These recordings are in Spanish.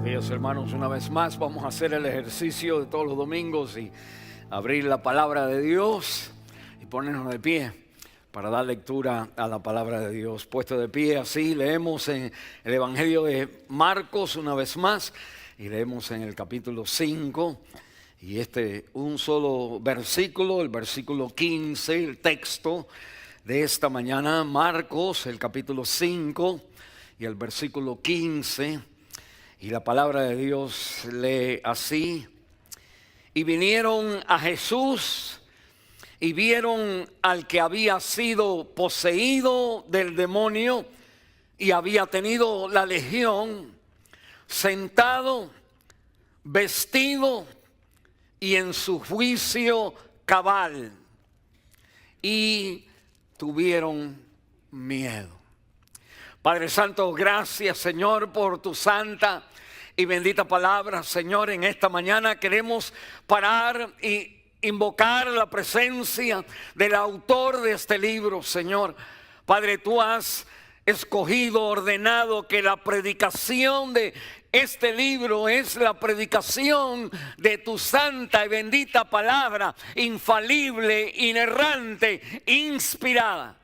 Buenos días, hermanos. Una vez más vamos a hacer el ejercicio de todos los domingos y abrir la palabra de Dios y ponernos de pie para dar lectura a la palabra de Dios. Puesto de pie así, leemos en el Evangelio de Marcos una vez más y leemos en el capítulo 5 y un solo versículo, el versículo 15, el texto de esta mañana, Marcos, el capítulo 5 y el versículo 15. Y la palabra de Dios lee así: y vinieron a Jesús y vieron al que había sido poseído del demonio y había tenido la legión, sentado, vestido y en su juicio cabal, y tuvieron miedo. Padre Santo, gracias, Señor, por tu santa y bendita palabra. Señor, en esta mañana queremos parar y invocar la presencia del autor de este libro, Señor. Padre, tú has escogido, ordenado que la predicación de este libro es la predicación de tu santa y bendita palabra, infalible, inerrante, inspirada.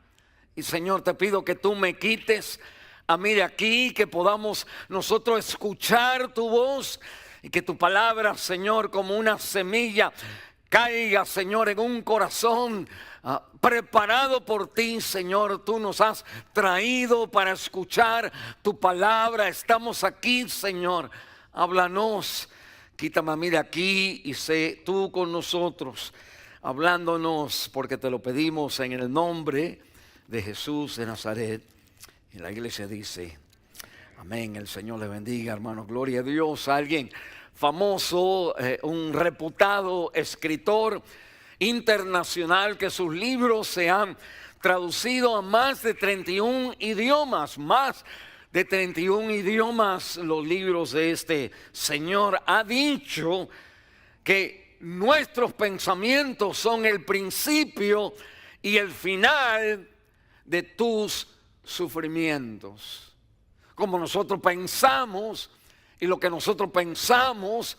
Y Señor, te pido que tú me quites a mí de aquí, que podamos nosotros escuchar tu voz y que tu palabra, Señor, como una semilla caiga, Señor, en un corazón preparado por ti, Señor. Tú nos has traído para escuchar tu palabra. Estamos aquí, Señor. Háblanos, quítame a mí de aquí y sé tú con nosotros, hablándonos, porque te lo pedimos en el nombre de Jesús de Nazaret. Y la iglesia dice amén. El Señor le bendiga, hermanos. Gloria a Dios. Alguien famoso, un reputado escritor internacional, que sus libros se han traducido a más de 31 idiomas. Más de 31 idiomas los libros de este señor. Ha dicho que nuestros pensamientos son el principio y el final de tus sufrimientos. Como nosotros pensamos, y lo que nosotros pensamos,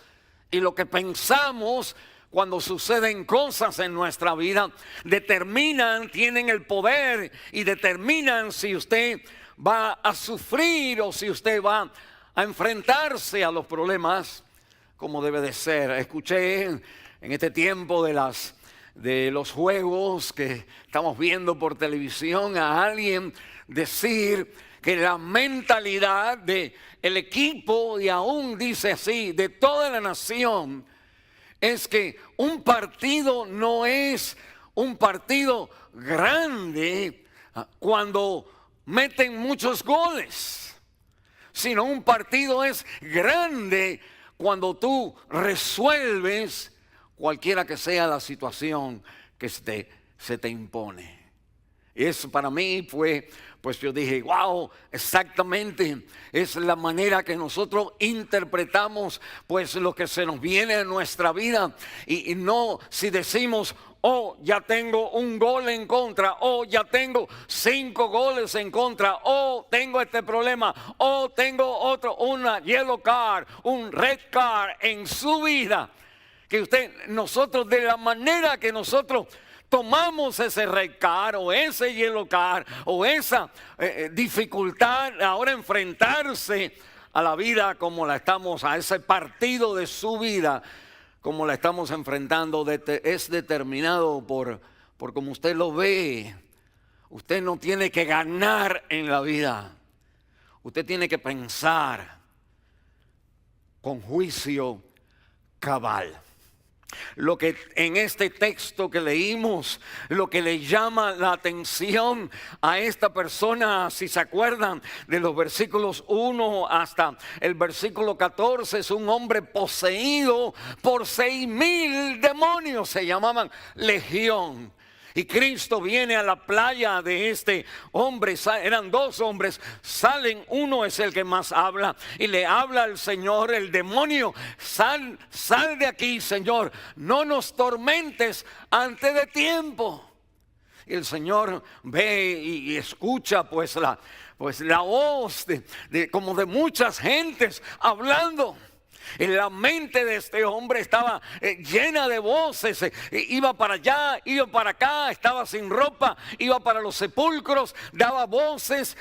y lo que pensamos cuando suceden cosas en nuestra vida, tienen el poder y determinan si usted va a sufrir o si usted va a enfrentarse a los problemas como debe de ser. Escuché en este tiempo de los juegos que estamos viendo por televisión a alguien decir que la mentalidad del equipo, y aún dice así, de toda la nación, es que un partido no es un partido grande cuando meten muchos goles, sino un partido es grande cuando tú resuelves cualquiera que sea la situación que se te impone. Y eso para mí fue, pues yo dije, wow, exactamente, es la manera que nosotros interpretamos pues lo que se nos viene en nuestra vida. Y no si decimos, oh, ya tengo un gol en contra, oh, ya tengo 5 goles en contra, oh, tengo este problema, oh, tengo una yellow card, un red card en su vida. Que nosotros, de la manera que nosotros tomamos ese red card o ese yellow card o esa dificultad, ahora enfrentarse a la vida como la estamos, a ese partido de su vida como la estamos enfrentando, es determinado por como usted lo ve. Usted no tiene que ganar en la vida, usted tiene que pensar con juicio cabal. Lo que en este texto que leímos, lo que le llama la atención a esta persona, si se acuerdan de los versículos 1 hasta el versículo 14, es un hombre poseído por 6,000 demonios, se llamaban legión. Y Cristo viene a la playa de este hombre, eran 2 hombres, salen, uno es el que más habla y le habla al Señor, el demonio, sal de aquí, Señor, no nos tormentes antes de tiempo. Y el Señor ve y escucha pues la voz como de muchas gentes hablando. En la mente de este hombre estaba llena de voces, iba para allá, iba para acá, estaba sin ropa, iba para los sepulcros, daba voces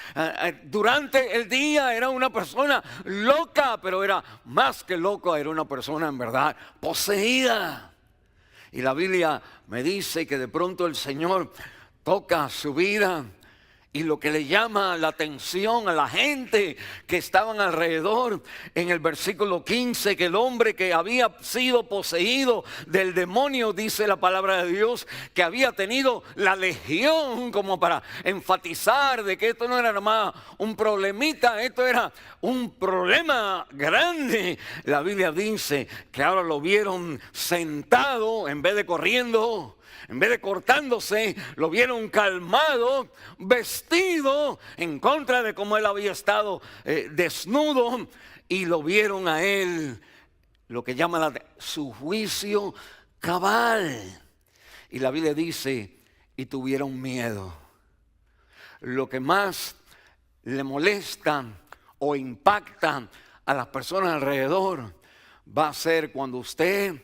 durante el día. Era una persona loca, pero era más que loca, era una persona en verdad poseída. Y la Biblia me dice que de pronto el Señor toca su vida. Y lo que le llama la atención a la gente que estaban alrededor, en el versículo 15, que el hombre que había sido poseído del demonio, dice la palabra de Dios, que había tenido la legión, como para enfatizar de que esto no era nada más un problemita, esto era un problema grande. La Biblia dice que ahora lo vieron sentado en vez de corriendo. En vez de cortándose, lo vieron calmado, vestido en contra de cómo él había estado desnudo, y lo vieron a él, lo que llama su juicio cabal. Y la Biblia dice, y tuvieron miedo. Lo que más le molesta o impacta a las personas alrededor va a ser cuando usted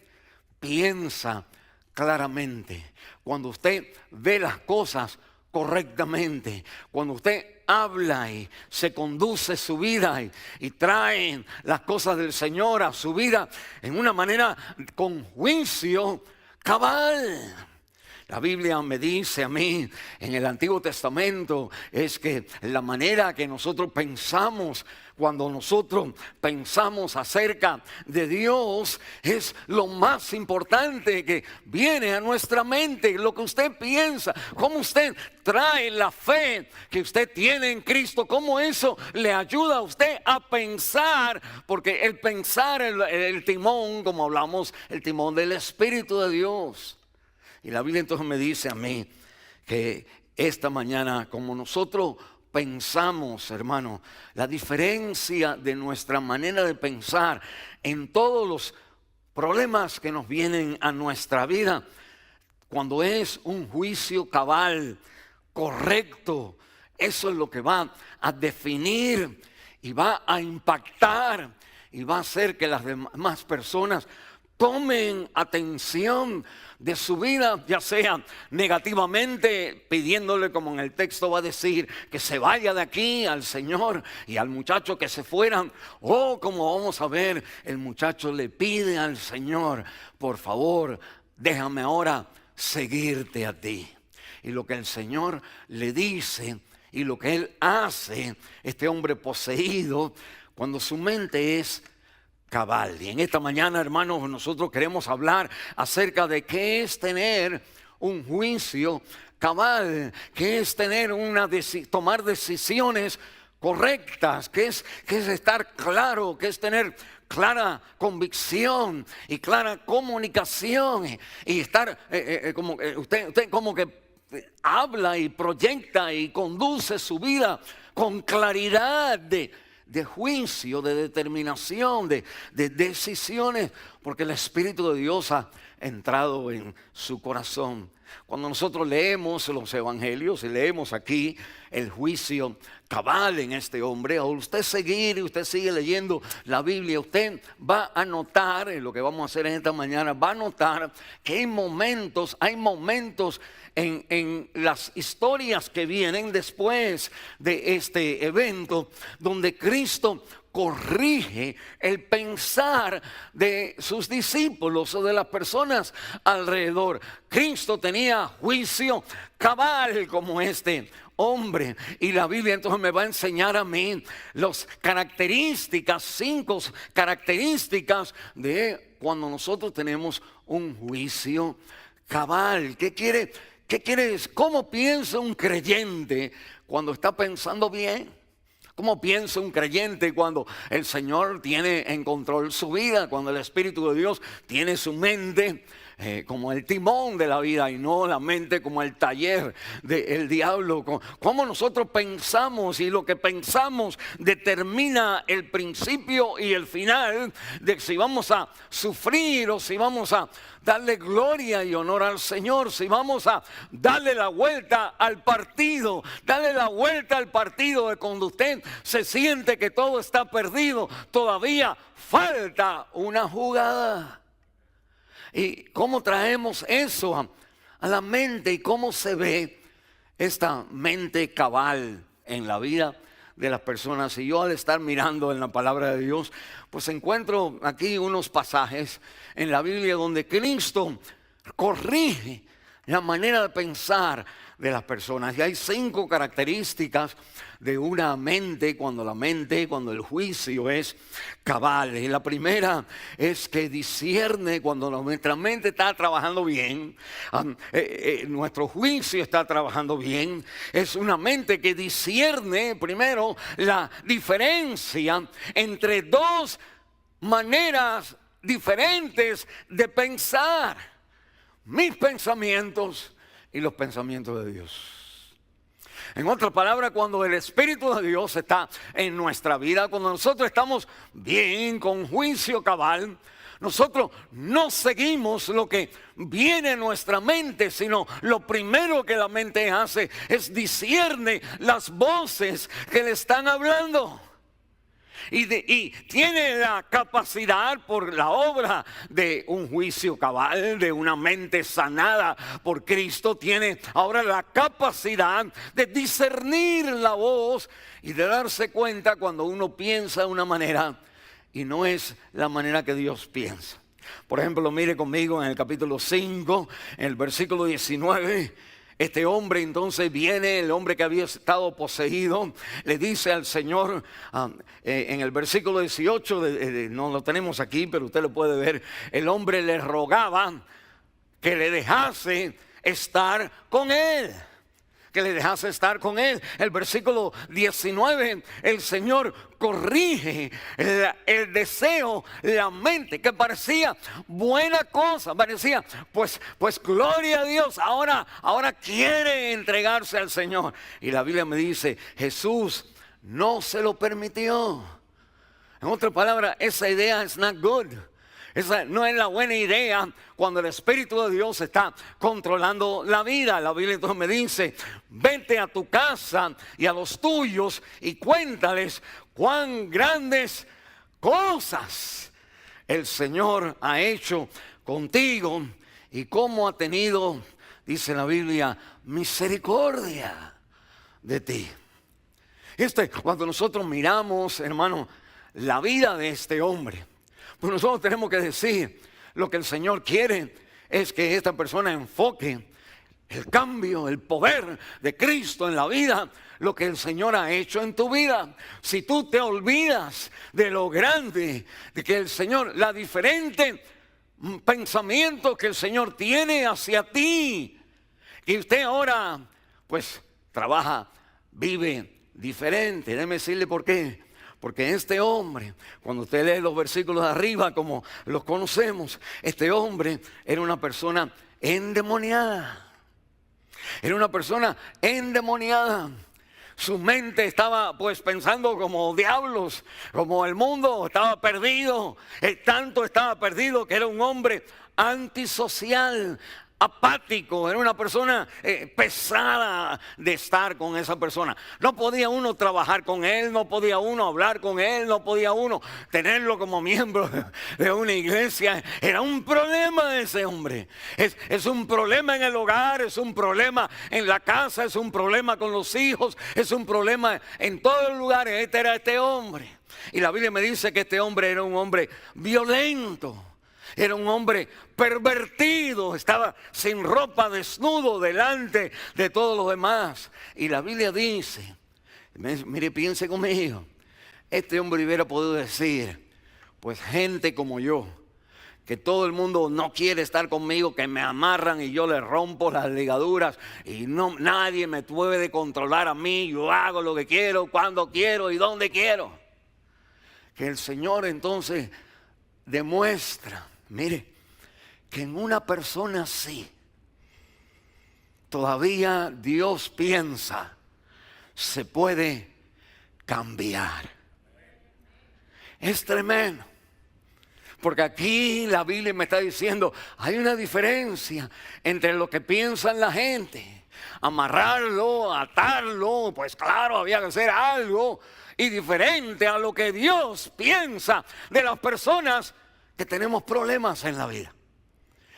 piensa claramente, cuando usted ve las cosas correctamente, cuando usted habla y se conduce su vida y trae las cosas del Señor a su vida en una manera con juicio cabal. La Biblia me dice a mí en el Antiguo Testamento es que la manera que nosotros pensamos, cuando nosotros pensamos acerca de Dios, es lo más importante que viene a nuestra mente. Lo que usted piensa, cómo usted trae la fe que usted tiene en Cristo, cómo eso le ayuda a usted a pensar, porque el pensar, el timón, como hablamos, el timón del Espíritu de Dios. Y la Biblia entonces me dice a mí que esta mañana, como nosotros pensamos, hermano, la diferencia de nuestra manera de pensar en todos los problemas que nos vienen a nuestra vida, cuando es un juicio cabal, correcto, eso es lo que va a definir y va a impactar y va a hacer que las demás personas tomen atención de su vida, ya sea negativamente, pidiéndole, como en el texto va a decir, que se vaya de aquí al Señor, y al muchacho que se fueran, o como vamos a ver, el muchacho le pide al Señor, por favor, déjame ahora seguirte a ti. Y lo que el Señor le dice y lo que él hace, este hombre poseído, cuando su mente es cabal. Y en esta mañana, hermanos, nosotros queremos hablar acerca de qué es tener un juicio cabal, qué es tener tomar decisiones correctas, qué es estar claro, qué es tener clara convicción y clara comunicación y estar como usted como que habla y proyecta y conduce su vida con claridad de juicio, de determinación, de decisiones, porque el Espíritu de Dios ha entrado en su corazón. Cuando nosotros leemos los evangelios y leemos aquí el juicio cabal en este hombre, al usted seguir y usted sigue leyendo la Biblia, usted va a notar, en lo que vamos a hacer en esta mañana, va a notar que hay momentos en las historias que vienen después de este evento, donde Cristo corrige el pensar de sus discípulos o de las personas alrededor. Cristo tenía juicio cabal como este hombre, y la Biblia entonces me va a enseñar a mí las características, 5 características de cuando nosotros tenemos un juicio cabal. ¿Qué quiere? ¿Cómo piensa un creyente cuando está pensando bien? ¿Cómo piensa un creyente cuando el Señor tiene en control su vida, cuando el Espíritu de Dios tiene su mente como el timón de la vida y no la mente como el taller del diablo. Cómo nosotros pensamos y lo que pensamos determina el principio y el final de si vamos a sufrir o si vamos a darle gloria y honor al Señor, si vamos a darle la vuelta al partido, darle la vuelta al partido de cuando usted se siente que todo está perdido, todavía falta una jugada. ¿Y cómo traemos eso a la mente y cómo se ve esta mente cabal en la vida de las personas? Y yo al estar mirando en la palabra de Dios, pues encuentro aquí unos pasajes en la Biblia donde Cristo corrige la manera de pensar de las personas. Y hay 5 características de una mente cuando el juicio es cabal. Y la primera es que discierne cuando nuestra mente está trabajando bien, nuestro juicio está trabajando bien. Es una mente que discierne primero la diferencia entre 2 maneras diferentes de pensar: mis pensamientos y los pensamientos de Dios. En otras palabras, cuando el Espíritu de Dios está en nuestra vida, cuando nosotros estamos bien, con juicio cabal, nosotros no seguimos lo que viene en nuestra mente, sino lo primero que la mente hace es discierne las voces que le están hablando. Y tiene la capacidad, por la obra de un juicio cabal, de una mente sanada por Cristo, tiene ahora la capacidad de discernir la voz y de darse cuenta cuando uno piensa de una manera y no es la manera que Dios piensa. Por ejemplo, mire conmigo en el capítulo 5, en el versículo 19. Este hombre entonces viene, el hombre que había estado poseído, le dice al Señor, en el versículo 18, no lo tenemos aquí, pero usted lo puede ver, el hombre le rogaba que le dejase estar con él. Que le dejase estar con él. El versículo 19, el Señor corrige el deseo, la mente, que parecía buena cosa, parecía, pues gloria a Dios, ahora quiere entregarse al Señor. Y la Biblia me dice, Jesús no se lo permitió. En otras palabras, esa idea es not good. Esa no es la buena idea cuando el Espíritu de Dios está controlando la vida. La Biblia entonces me dice, vete a tu casa y a los tuyos y cuéntales cuán grandes cosas el Señor ha hecho contigo y cómo ha tenido, dice la Biblia, misericordia de ti. Cuando nosotros miramos, hermano, la vida de este hombre, pues nosotros tenemos que decir, lo que el Señor quiere es que esta persona enfoque el cambio, el poder de Cristo en la vida, lo que el Señor ha hecho en tu vida. Si tú te olvidas de lo grande, de que el Señor, la diferente pensamiento que el Señor tiene hacia ti, y usted ahora pues trabaja, vive diferente. Déjeme decirle por qué. Porque este hombre, cuando usted lee los versículos de arriba como los conocemos, este hombre era una persona endemoniada. Era una persona endemoniada. Su mente estaba pues pensando como diablos, como el mundo estaba perdido. Tanto estaba perdido que era un hombre antisocial, apático, era una persona pesada de estar con esa persona. No podía uno trabajar con él, no podía uno hablar con él, no podía uno tenerlo como miembro de una iglesia. Era un problema de ese hombre. Es un problema en el hogar, es un problema en la casa, es un problema con los hijos, es un problema en todos los lugares. Este era este hombre. Y la Biblia me dice que este hombre era un hombre violento. Era un hombre pervertido, estaba sin ropa, desnudo delante de todos los demás. Y la Biblia dice, mire, piense conmigo, este hombre hubiera podido decir, pues gente como yo, que todo el mundo no quiere estar conmigo, que me amarran y yo le rompo las ligaduras y nadie me puede controlar a mí, yo hago lo que quiero, cuando quiero y donde quiero. Que el Señor entonces demuestra, mire, que en una persona así, todavía Dios piensa, se puede cambiar. Es tremendo. Porque aquí la Biblia me está diciendo, hay una diferencia entre lo que piensa la gente. Amarrarlo, atarlo, pues claro, había que hacer algo. Y diferente a lo que Dios piensa de las personas que tenemos problemas en la vida.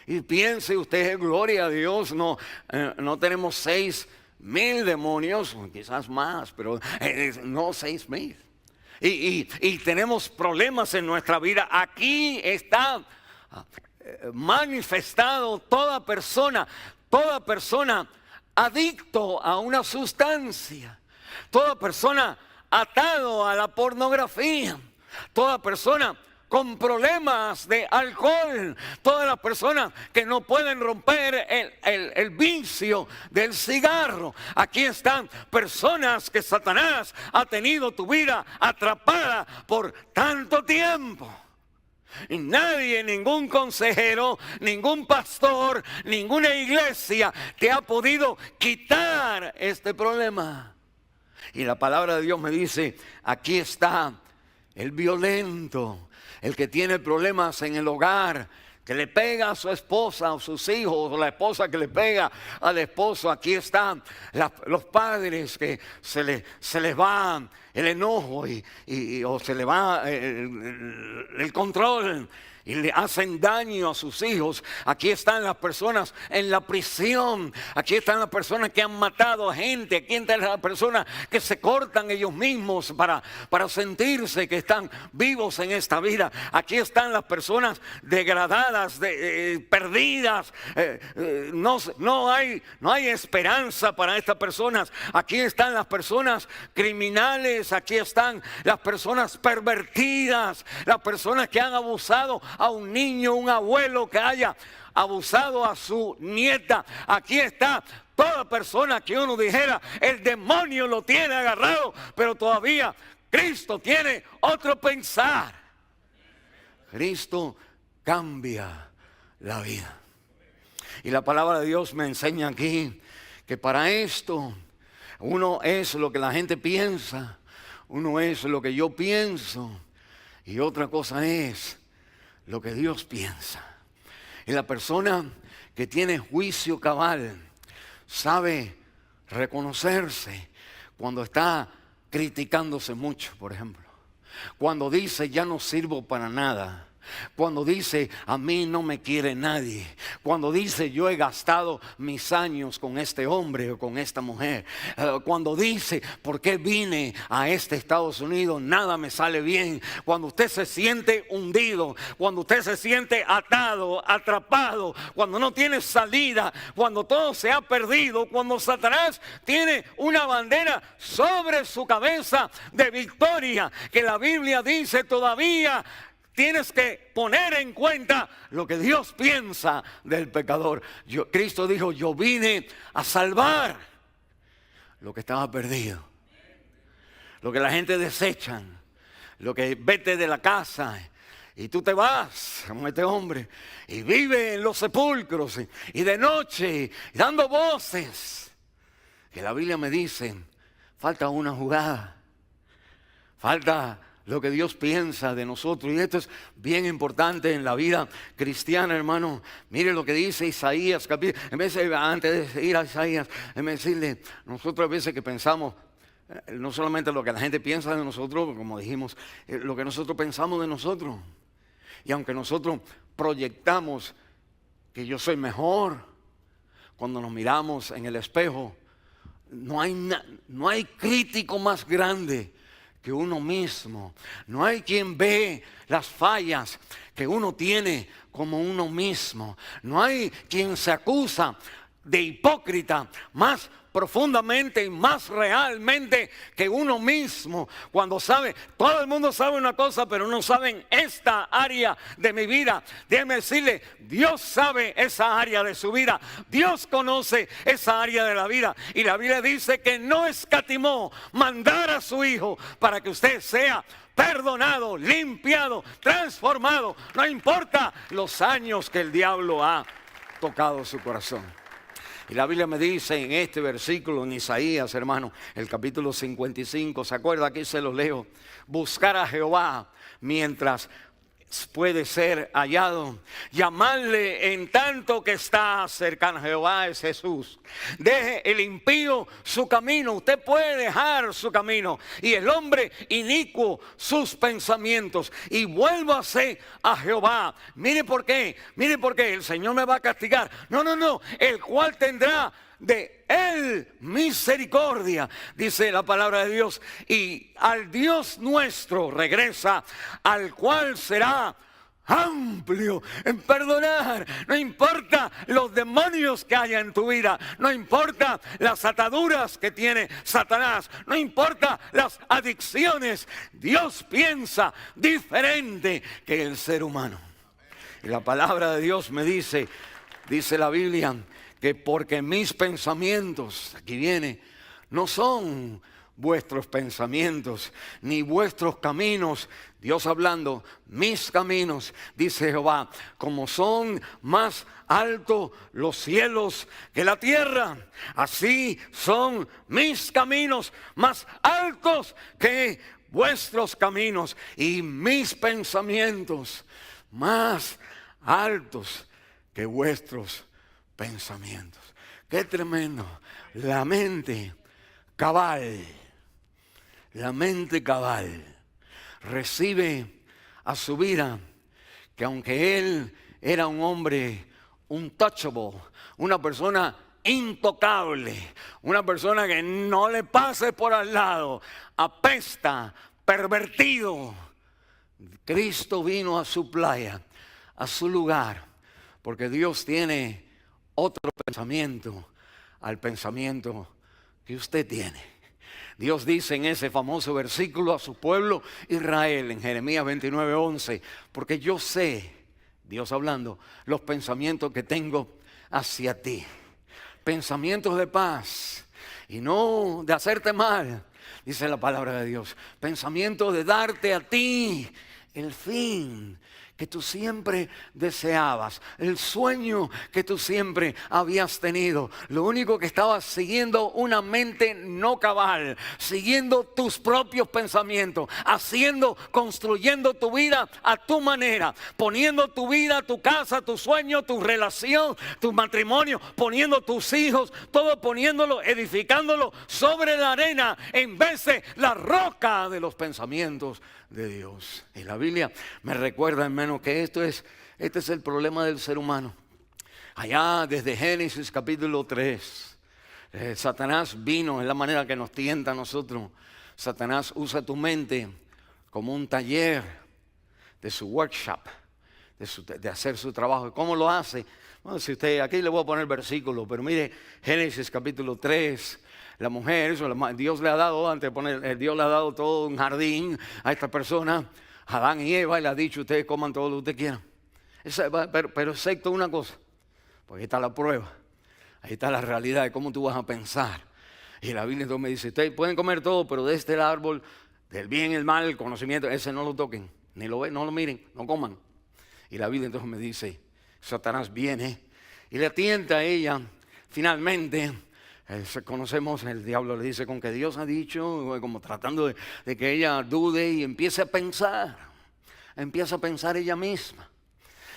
Y piense usted, gloria a Dios, no tenemos 6,000 demonios, quizás más, pero no 6,000. Y tenemos problemas en nuestra vida. Aquí está manifestado toda persona adicto a una sustancia, toda persona atado a la pornografía, toda persona con problemas de alcohol, todas las personas que no pueden romper el vicio del cigarro. Aquí están personas que Satanás ha tenido tu vida atrapada por tanto tiempo. Y nadie, ningún consejero, ningún pastor, ninguna iglesia te ha podido quitar este problema. Y la palabra de Dios me dice, aquí está el violento, el que tiene problemas en el hogar, que le pega a su esposa o sus hijos, o la esposa que le pega al esposo. Aquí están los padres que se les va el enojo o se le va el control y le hacen daño a sus hijos. Aquí están las personas en la prisión. Aquí están las personas que han matado a gente. Aquí están las personas que se cortan ellos mismos para sentirse que están vivos en esta vida. Aquí están las personas degradadas, perdidas. No hay esperanza para estas personas. Aquí están las personas criminales. Aquí están las personas pervertidas. Las personas que han abusado a un niño, un abuelo que haya abusado a su nieta. Aquí está toda persona que uno dijera, el demonio lo tiene agarrado, pero todavía Cristo tiene otro pensar. Cristo cambia la vida. Y la palabra de Dios me enseña aquí que para esto uno es lo que la gente piensa, uno es lo que yo pienso y otra cosa es lo que Dios piensa. Y la persona que tiene juicio cabal sabe reconocerse cuando está criticándose mucho, por ejemplo. Cuando dice ya no sirvo para nada. Cuando dice a mí no me quiere nadie. Cuando dice yo he gastado mis años con este hombre o con esta mujer. Cuando dice por qué vine a Estados Unidos, nada me sale bien. Cuando usted se siente hundido, cuando usted se siente atado, atrapado, cuando no tiene salida, cuando todo se ha perdido, cuando Satanás tiene una bandera sobre su cabeza de victoria, que la Biblia dice todavía tienes que poner en cuenta lo que Dios piensa del pecador. Cristo dijo, yo vine a salvar lo que estaba perdido. Lo que la gente desechan. Lo que vete de la casa y tú te vas, como este hombre, y vive en los sepulcros y de noche dando voces. Que la Biblia me dice, falta una jugada. Falta lo que Dios piensa de nosotros. Y esto es bien importante en la vida cristiana, hermano. Mire lo que dice Isaías, antes de ir a Isaías, decirle, nosotros a veces que pensamos, no solamente lo que la gente piensa de nosotros, como dijimos, lo que nosotros pensamos de nosotros. Y aunque nosotros proyectamos que yo soy mejor, cuando nos miramos en el espejo, no hay crítico más grande que uno mismo. No hay quien ve las fallas que uno tiene como uno mismo. No hay quien se acusa de hipócrita, más profundamente y más realmente que uno mismo, cuando sabe, todo el mundo sabe una cosa, pero no saben esta área de mi vida. Déjeme decirle, Dios sabe esa área de su vida, Dios conoce esa área de la vida, y la Biblia dice que no escatimó mandar a su Hijo para que usted sea perdonado, limpiado, transformado, no importa los años que el diablo ha tocado su corazón. Y la Biblia me dice en este versículo, en Isaías, hermano, el capítulo 55, ¿se acuerda? Aquí se lo leo. Buscar a Jehová mientras puede ser hallado, llamarle en tanto que está cercano. Jehová es Jesús. Deje el impío su camino, usted puede dejar su camino, y el hombre inicuo sus pensamientos, y vuélvase a Jehová. Mire por qué, el Señor me va a castigar. No, el cual tendrá de él misericordia, dice la palabra de Dios, y al Dios nuestro regresa, al cual será amplio en perdonar. No importa los demonios que haya en tu vida, no importa las ataduras que tiene Satanás, no importa las adicciones, Dios piensa diferente que el ser humano. Y la palabra de Dios me dice la Biblia, que porque mis pensamientos, aquí viene, no son vuestros pensamientos, ni vuestros caminos. Dios hablando, mis caminos, dice Jehová, como son más altos los cielos que la tierra, así son mis caminos más altos que vuestros caminos, y mis pensamientos más altos que vuestros pensamientos. Qué tremendo. La mente cabal recibe a su vida que aunque él era un hombre untouchable, una persona intocable, una persona que no le pase por al lado, apesta, pervertido, Cristo vino a su playa, a su lugar, porque Dios tiene otro pensamiento al pensamiento que usted tiene. Dios dice en ese famoso versículo a su pueblo Israel en Jeremías 29:11, porque yo sé, Dios hablando, los pensamientos que tengo hacia ti, pensamientos de paz y no de hacerte mal, dice la palabra de Dios, pensamientos de darte a ti el fin que tú siempre deseabas, el sueño que tú siempre habías tenido. Lo único que estabas siguiendo una mente no cabal, siguiendo tus propios pensamientos, construyendo tu vida a tu manera, poniendo tu vida, tu casa, tu sueño, tu relación, tu matrimonio, poniendo tus hijos, todo poniéndolo, edificándolo sobre la arena en vez de la roca de los pensamientos de Dios. Y la Biblia me recuerda, hermano, que este es el problema del ser humano. Allá desde Génesis capítulo 3, Satanás vino, es la manera que nos tienta a nosotros. Satanás usa tu mente como un taller de su workshop, de hacer su trabajo. ¿Cómo lo hace? Bueno, si usted, aquí le voy a poner el versículo, pero mire, Génesis capítulo 3, la mujer, Dios le ha dado, Dios le ha dado todo un jardín a esta persona, Adán y Eva, y le ha dicho, ustedes coman todo lo que ustedes quieran. Pero excepto una cosa, porque ahí está la prueba, ahí está la realidad de cómo tú vas a pensar. Y la Biblia entonces me dice, ustedes pueden comer todo, pero de este árbol, del bien y el mal, el conocimiento, ese no lo toquen, ni lo ven, no lo miren, no coman. Y la Biblia entonces me dice, Satanás viene y le tienta a ella, finalmente. Conocemos, el diablo le dice con que Dios ha dicho, como tratando de que ella dude y empiece a pensar ella misma.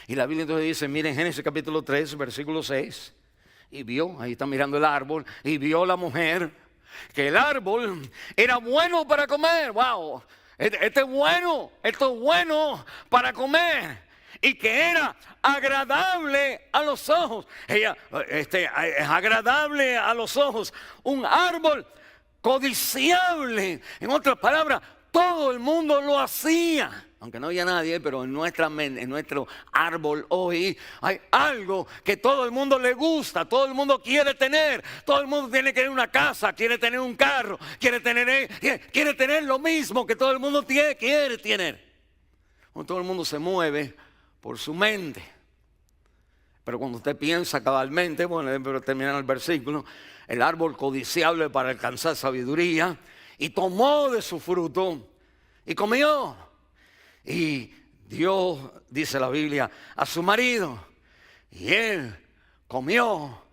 Y la Biblia entonces dice, miren Génesis capítulo 3, versículo 6, y vio, ahí está mirando el árbol, y vio la mujer que el árbol era bueno para comer. Wow, esto es bueno para comer. Y que era agradable a los ojos. Ella es agradable a los ojos. Un árbol codiciable. En otras palabras, todo el mundo lo hacía. Aunque no había nadie, pero en nuestra mente, en nuestro árbol hoy hay algo que todo el mundo le gusta, todo el mundo quiere tener. Todo el mundo tiene que tener una casa, quiere tener un carro, quiere tener lo mismo que todo el mundo quiere tener. Todo el mundo se mueve por su mente. Pero cuando usted piensa cabalmente, bueno, pero terminar el versículo, el árbol codiciable para alcanzar sabiduría, y tomó de su fruto y comió. Y dio, dice la Biblia, a su marido, y él comió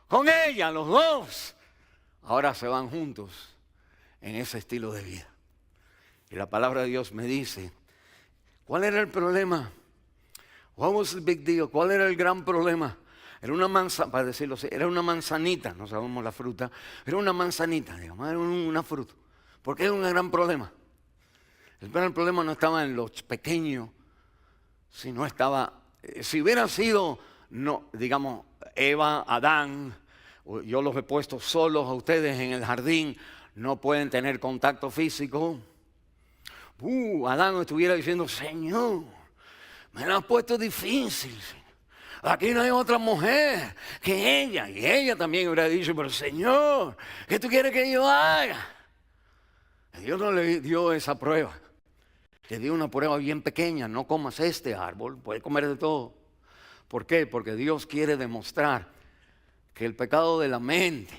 con ella, los dos. Ahora se van juntos en ese estilo de vida. Y la palabra de Dios me dice, ¿cuál era el problema? What was the big deal? ¿Cuál era el gran problema? Era una manzana, para decirlo así, era una manzanita, no sabemos la fruta, era una manzanita, digamos, era una fruta. ¿Por qué era un gran problema? El gran problema no estaba en los pequeños, sino estaba, si hubiera sido, no, digamos, Eva, Adán, yo los he puesto solos a ustedes en el jardín, no pueden tener contacto físico. Adán estuviera diciendo, Señor, me lo has puesto difícil, Señor. Aquí no hay otra mujer que ella. Y ella también hubiera dicho, pero Señor, ¿qué tú quieres que yo haga? Dios no le dio esa prueba. Le dio una prueba bien pequeña. No comas este árbol, puedes comer de todo. ¿Por qué? Porque Dios quiere demostrar que el pecado de la mente,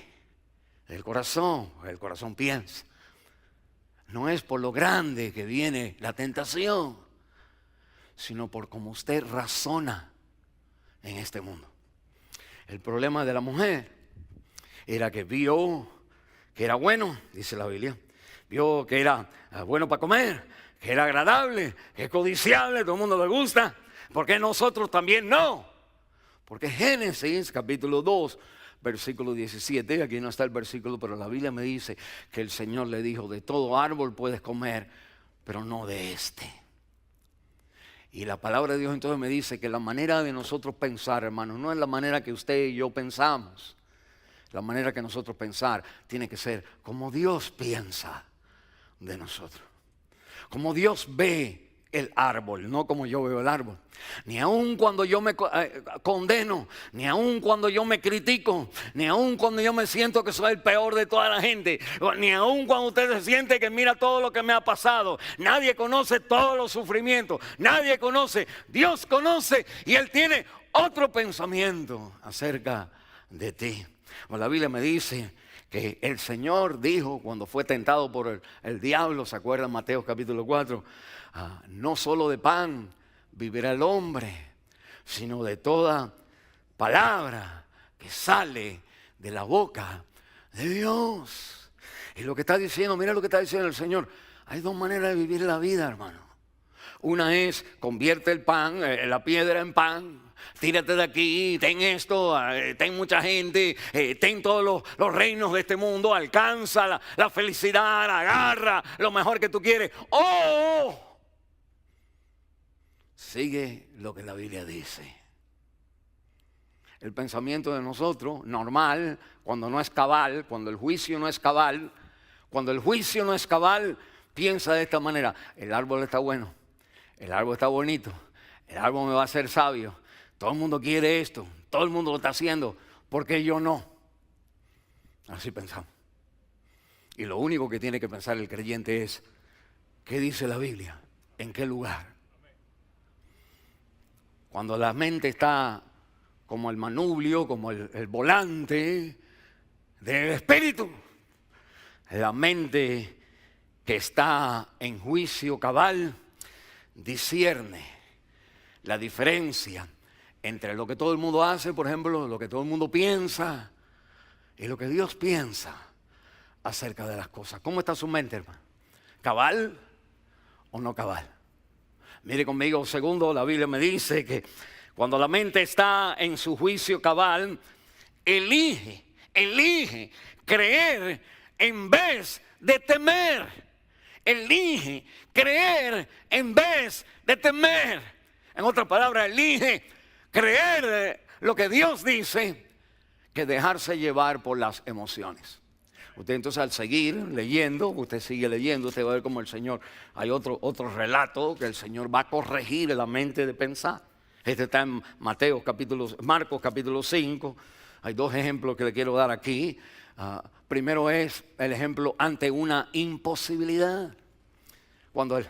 del corazón, el corazón piensa, no es por lo grande que viene la tentación, sino por cómo usted razona en este mundo. El problema de la mujer era que vio que era bueno, dice la Biblia, vio que era bueno para comer, que era agradable, que es codiciable, todo el mundo le gusta. ¿Por qué nosotros también no? Porque Génesis capítulo 2, versículo 17, aquí no está el versículo, pero la Biblia me dice que el Señor le dijo, de todo árbol puedes comer, pero no de este. Y la palabra de Dios entonces me dice que la manera de nosotros pensar, hermanos, no es la manera que usted y yo pensamos. La manera que nosotros pensar tiene que ser como Dios piensa de nosotros. Como Dios ve el árbol, no como yo veo el árbol. Ni aun cuando yo me condeno, ni aun cuando yo me critico, ni aun cuando yo me siento que soy el peor de toda la gente, ni aun cuando usted se siente que mira todo lo que me ha pasado. Nadie conoce todos los sufrimientos, nadie conoce. Dios conoce y Él tiene otro pensamiento acerca de ti. La Biblia me dice que el Señor dijo cuando fue tentado por el diablo, ¿se acuerdan? Mateo capítulo 4, no solo de pan vivirá el hombre, sino de toda palabra que sale de la boca de Dios. Y lo que está diciendo, mira lo que está diciendo el Señor, hay dos maneras de vivir la vida, hermano. Una es, convierte el pan, la piedra en pan. Tírate de aquí, ten esto, ten mucha gente, ten todos los reinos de este mundo, alcanza la felicidad, agarra lo mejor que tú quieres. ¡Oh! Sigue lo que la Biblia dice. El pensamiento de nosotros, normal, cuando no es cabal, cuando el juicio no es cabal, piensa de esta manera, el árbol está bueno, el árbol está bonito, el árbol me va a hacer sabio. Todo el mundo quiere esto, todo el mundo lo está haciendo, ¿por qué yo no? Así pensamos. Y lo único que tiene que pensar el creyente es, ¿qué dice la Biblia? ¿En qué lugar? Cuando la mente está como el manubrio, como el volante del espíritu, la mente que está en juicio cabal discierne la diferencia entre lo que todo el mundo hace, por ejemplo, lo que todo el mundo piensa y lo que Dios piensa acerca de las cosas. ¿Cómo está su mente, hermano? ¿Cabal o no cabal? Mire conmigo, segundo, la Biblia me dice que cuando la mente está en su juicio cabal, elige creer en vez de temer. Elige creer en vez de temer. En otras palabras, elige creer lo que Dios dice que dejarse llevar por las emociones. Usted entonces al seguir leyendo, usted sigue leyendo, usted va a ver como el Señor, hay otro relato que el Señor va a corregir la mente de pensar. Este está en Marcos capítulo 5. Hay dos ejemplos que le quiero dar aquí. Primero es el ejemplo ante una imposibilidad. Cuando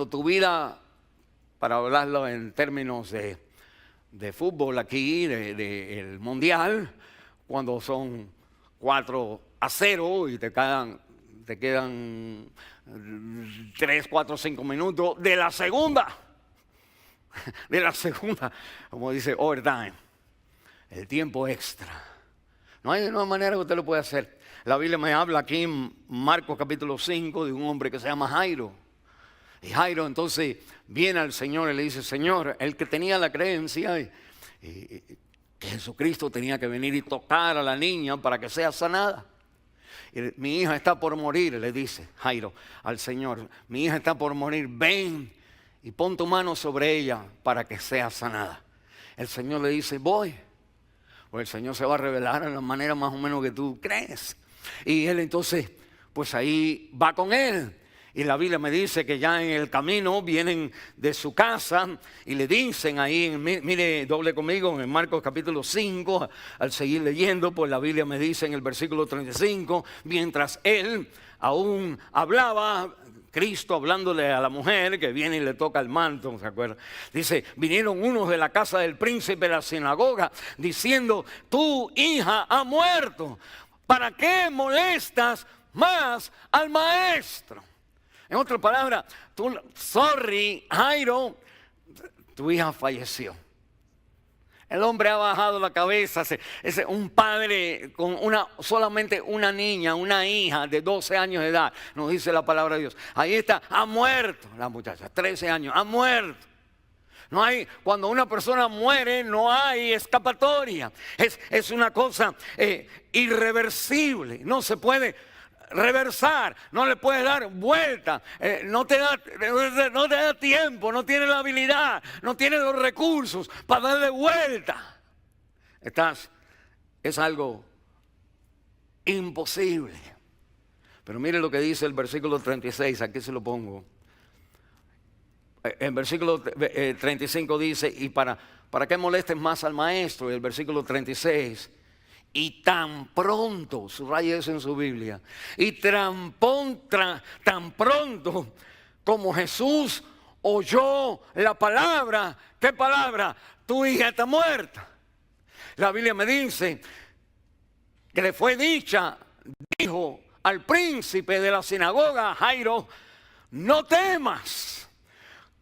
tu vida, para hablarlo en términos de fútbol aquí, del mundial, cuando son 4-0 y te quedan 3, 4, 5 minutos de la segunda, como dice overtime, el tiempo extra. No hay manera que usted lo pueda hacer. La Biblia me habla aquí en Marcos capítulo 5 de un hombre que se llama Jairo. Y Jairo entonces viene al Señor y le dice: Señor, el que tenía la creencia que Jesucristo tenía que venir y tocar a la niña para que sea sanada. Y mi hija está por morir, le dice Jairo al Señor. Mi hija está por morir, ven y pon tu mano sobre ella para que sea sanada. El Señor le dice: voy. Pues el Señor se va a revelar en la manera más o menos que tú crees. Y él entonces, pues ahí va con él. Y la Biblia me dice que ya en el camino vienen de su casa y le dicen ahí, mire, doble conmigo, en Marcos capítulo 5, al seguir leyendo, pues la Biblia me dice en el versículo 35, mientras él aún hablaba, Cristo hablándole a la mujer que viene y le toca el manto, ¿se acuerdan? Dice: vinieron unos de la casa del príncipe de la sinagoga diciendo: tu hija ha muerto, ¿para qué molestas más al maestro? En otras palabras, sorry, Jairo, tu hija falleció. El hombre ha bajado la cabeza. Es un padre con solamente una niña, una hija de 12 años de edad, nos dice la palabra de Dios. Ahí está, ha muerto la muchacha, 13 años, ha muerto. Cuando una persona muere, no hay escapatoria. Es una cosa irreversible, no se puede reversar, no le puedes dar vuelta, no te da tiempo, no tienes la habilidad, no tienes los recursos para darle vuelta. Es algo imposible. Pero mire lo que dice el versículo 36, aquí se lo pongo. En versículo 35 dice: y para qué molestes más al maestro. Y el versículo 36: y tan pronto, subraya eso en su Biblia, y tan pronto como Jesús oyó la palabra, ¿qué palabra? Tu hija está muerta. La Biblia me dice que le fue dicha, dijo al príncipe de la sinagoga, Jairo: no temas,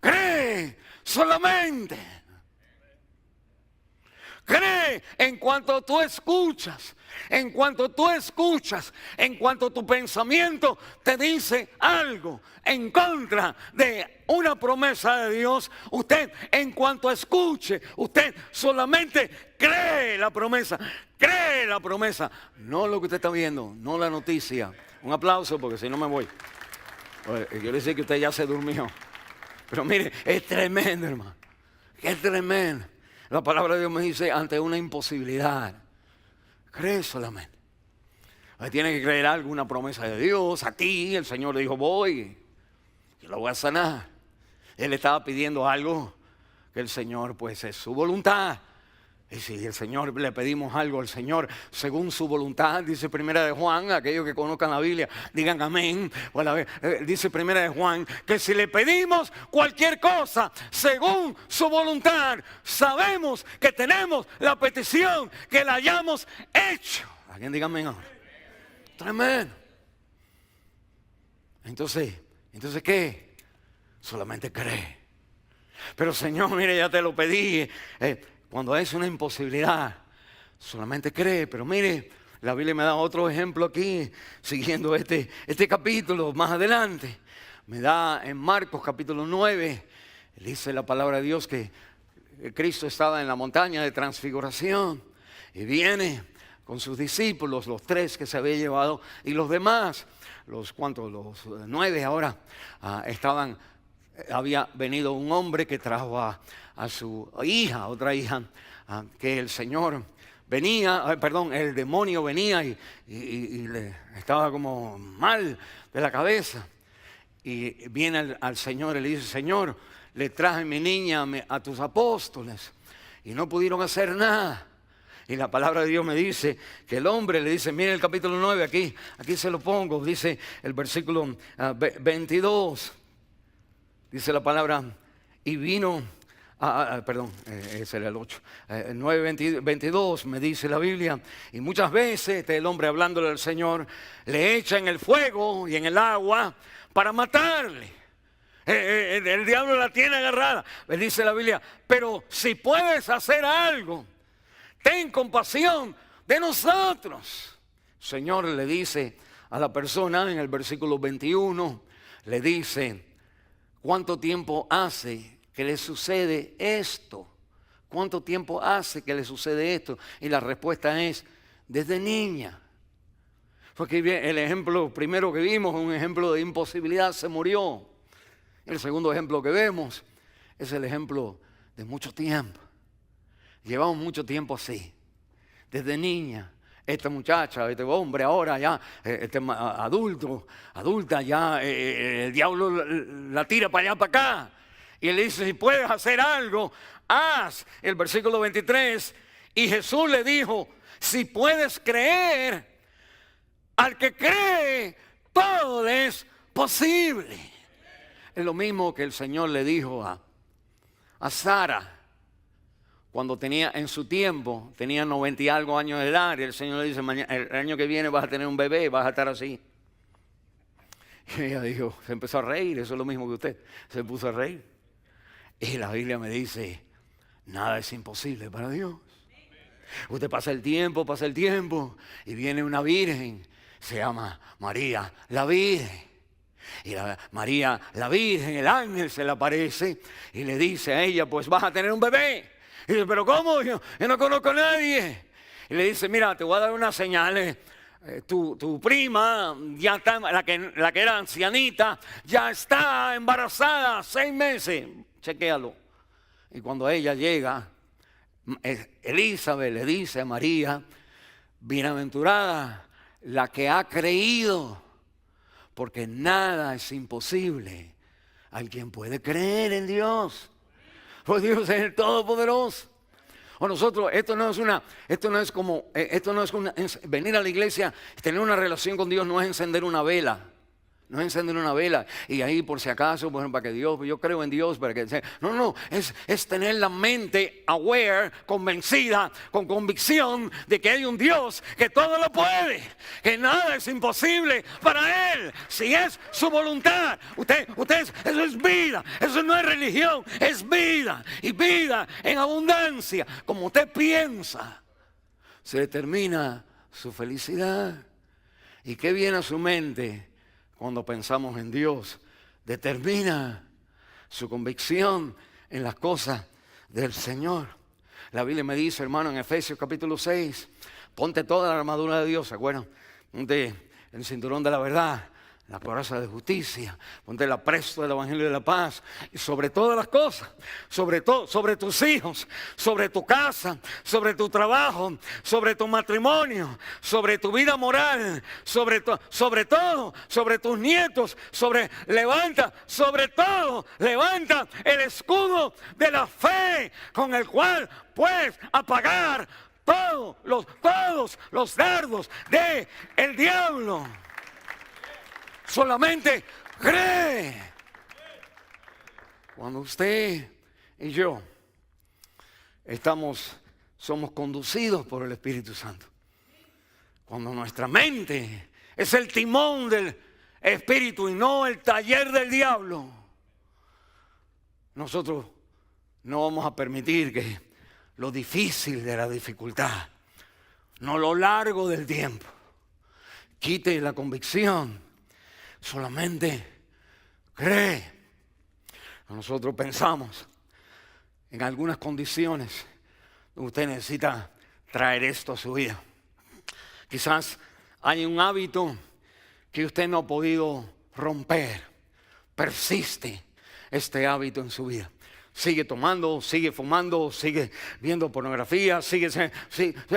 cree solamente. Cree en cuanto tú escuchas, en cuanto tu pensamiento te dice algo en contra de una promesa de Dios. Usted, en cuanto escuche, usted solamente cree la promesa, no lo que usted está viendo, no la noticia. Un aplauso, porque si no me voy. Quiero decir que usted ya se durmió. Pero mire, es tremendo, hermano, es tremendo. La palabra de Dios me dice: ante una imposibilidad, cree solamente. Tiene que creer algo, una promesa de Dios. Aquí el Señor le dijo: voy, yo lo voy a sanar. Él estaba pidiendo algo que el Señor, pues es su voluntad. Y si el Señor le pedimos algo al Señor según su voluntad, dice Primera de Juan, aquellos que conozcan la Biblia digan amén. Dice Primera de Juan que si le pedimos cualquier cosa según su voluntad, sabemos que tenemos la petición que la hayamos hecho. ¿Alguien diga amén ahora? Tremendo. Entonces ¿qué? Solamente cree. Pero Señor, mire, ya te lo pedí. Cuando es una imposibilidad, solamente cree. Pero mire, la Biblia me da otro ejemplo aquí, siguiendo este capítulo más adelante. Me da en Marcos capítulo 9, dice la palabra de Dios que Cristo estaba en la montaña de transfiguración y viene con sus discípulos, los 3 que se había llevado, y los demás, los 9 ahora, había venido un hombre que trajo a su hija, otra hija, que el Señor el demonio venía y le estaba como mal de la cabeza. Y viene al Señor y le dice, Señor, le traje mi niña a tus apóstoles y no pudieron hacer nada. Y la palabra de Dios me dice que el hombre le dice, mire el capítulo 9, aquí se lo pongo, dice el versículo 22, dice la palabra, y vino, ese era el 8, 9, 22 me dice la Biblia, y muchas veces el hombre hablándole al Señor, le echa en el fuego y en el agua para matarle. El diablo la tiene agarrada, me dice la Biblia, pero si puedes hacer algo, ten compasión de nosotros. El Señor le dice a la persona en el versículo 21, le dice, ¿cuánto tiempo hace que le sucede esto? ¿Cuánto tiempo hace que le sucede esto? Y la respuesta es, desde niña. Porque el ejemplo primero que vimos, un ejemplo de imposibilidad, se murió. El segundo ejemplo que vemos es el ejemplo de mucho tiempo. Llevamos mucho tiempo así, desde niña. Esta muchacha, este hombre ahora ya, adulta ya, el diablo la tira para allá, para acá. Y él dice, si puedes hacer algo, haz. El versículo 23, y Jesús le dijo, si puedes creer, al que cree, todo es posible. Es lo mismo que el Señor le dijo a Sara. Cuando en su tiempo, tenía 90 y algo años de edad, y el Señor le dice, el año que viene vas a tener un bebé, vas a estar así. Y ella dijo, se empezó a reír, eso es lo mismo que usted, se puso a reír. Y la Biblia me dice, nada es imposible para Dios. Usted pasa el tiempo, y viene una virgen, se llama María la Virgen. Y María la Virgen, el ángel se le aparece y le dice a ella, pues vas a tener un bebé. Y dice, ¿pero cómo? Yo no conozco a nadie. Y le dice, mira, te voy a dar unas señales. Tu prima, ya está, la que era ancianita, ya está embarazada 6 meses. Chequéalo. Y cuando ella llega, Elizabeth le dice a María, bienaventurada la que ha creído, porque nada es imposible al quien puede creer en Dios. Pues Dios es el Todopoderoso. O nosotros, esto no es como venir a la iglesia, tener una relación con Dios no es encender una vela. No es encender una vela y ahí por si acaso, bueno, para que Dios, yo creo en Dios, para que no, es tener la mente aware, convencida, con convicción de que hay un Dios que todo lo puede, que nada es imposible para Él, si es su voluntad. Eso es vida, eso no es religión, es vida, y vida en abundancia. Como usted piensa, se determina su felicidad. ¿Y qué viene a su mente? Cuando pensamos en Dios, determina su convicción en las cosas del Señor. La Biblia me dice, hermano, en Efesios capítulo 6, ponte toda la armadura de Dios, ¿se acuerdan? Ponte el cinturón de la verdad, la coraza de justicia, ponte el apresto del evangelio de la paz, y sobre todas las cosas, sobre tus hijos, sobre tu casa, sobre tu trabajo, sobre tu matrimonio, sobre tu vida moral, sobre todo, sobre tus nietos, levanta el escudo de la fe con el cual puedes apagar todos los dardos del diablo. Solamente cree. Cuando usted y yo somos conducidos por el Espíritu Santo. Cuando nuestra mente es el timón del Espíritu y no el taller del diablo, nosotros no vamos a permitir que lo difícil de la dificultad, no lo largo del tiempo, quite la convicción. Solamente cree. Nosotros pensamos en algunas condiciones donde usted necesita traer esto a su vida. Quizás hay un hábito que usted no ha podido romper. Persiste este hábito en su vida. sigue tomando, sigue fumando, sigue viendo pornografía, sigue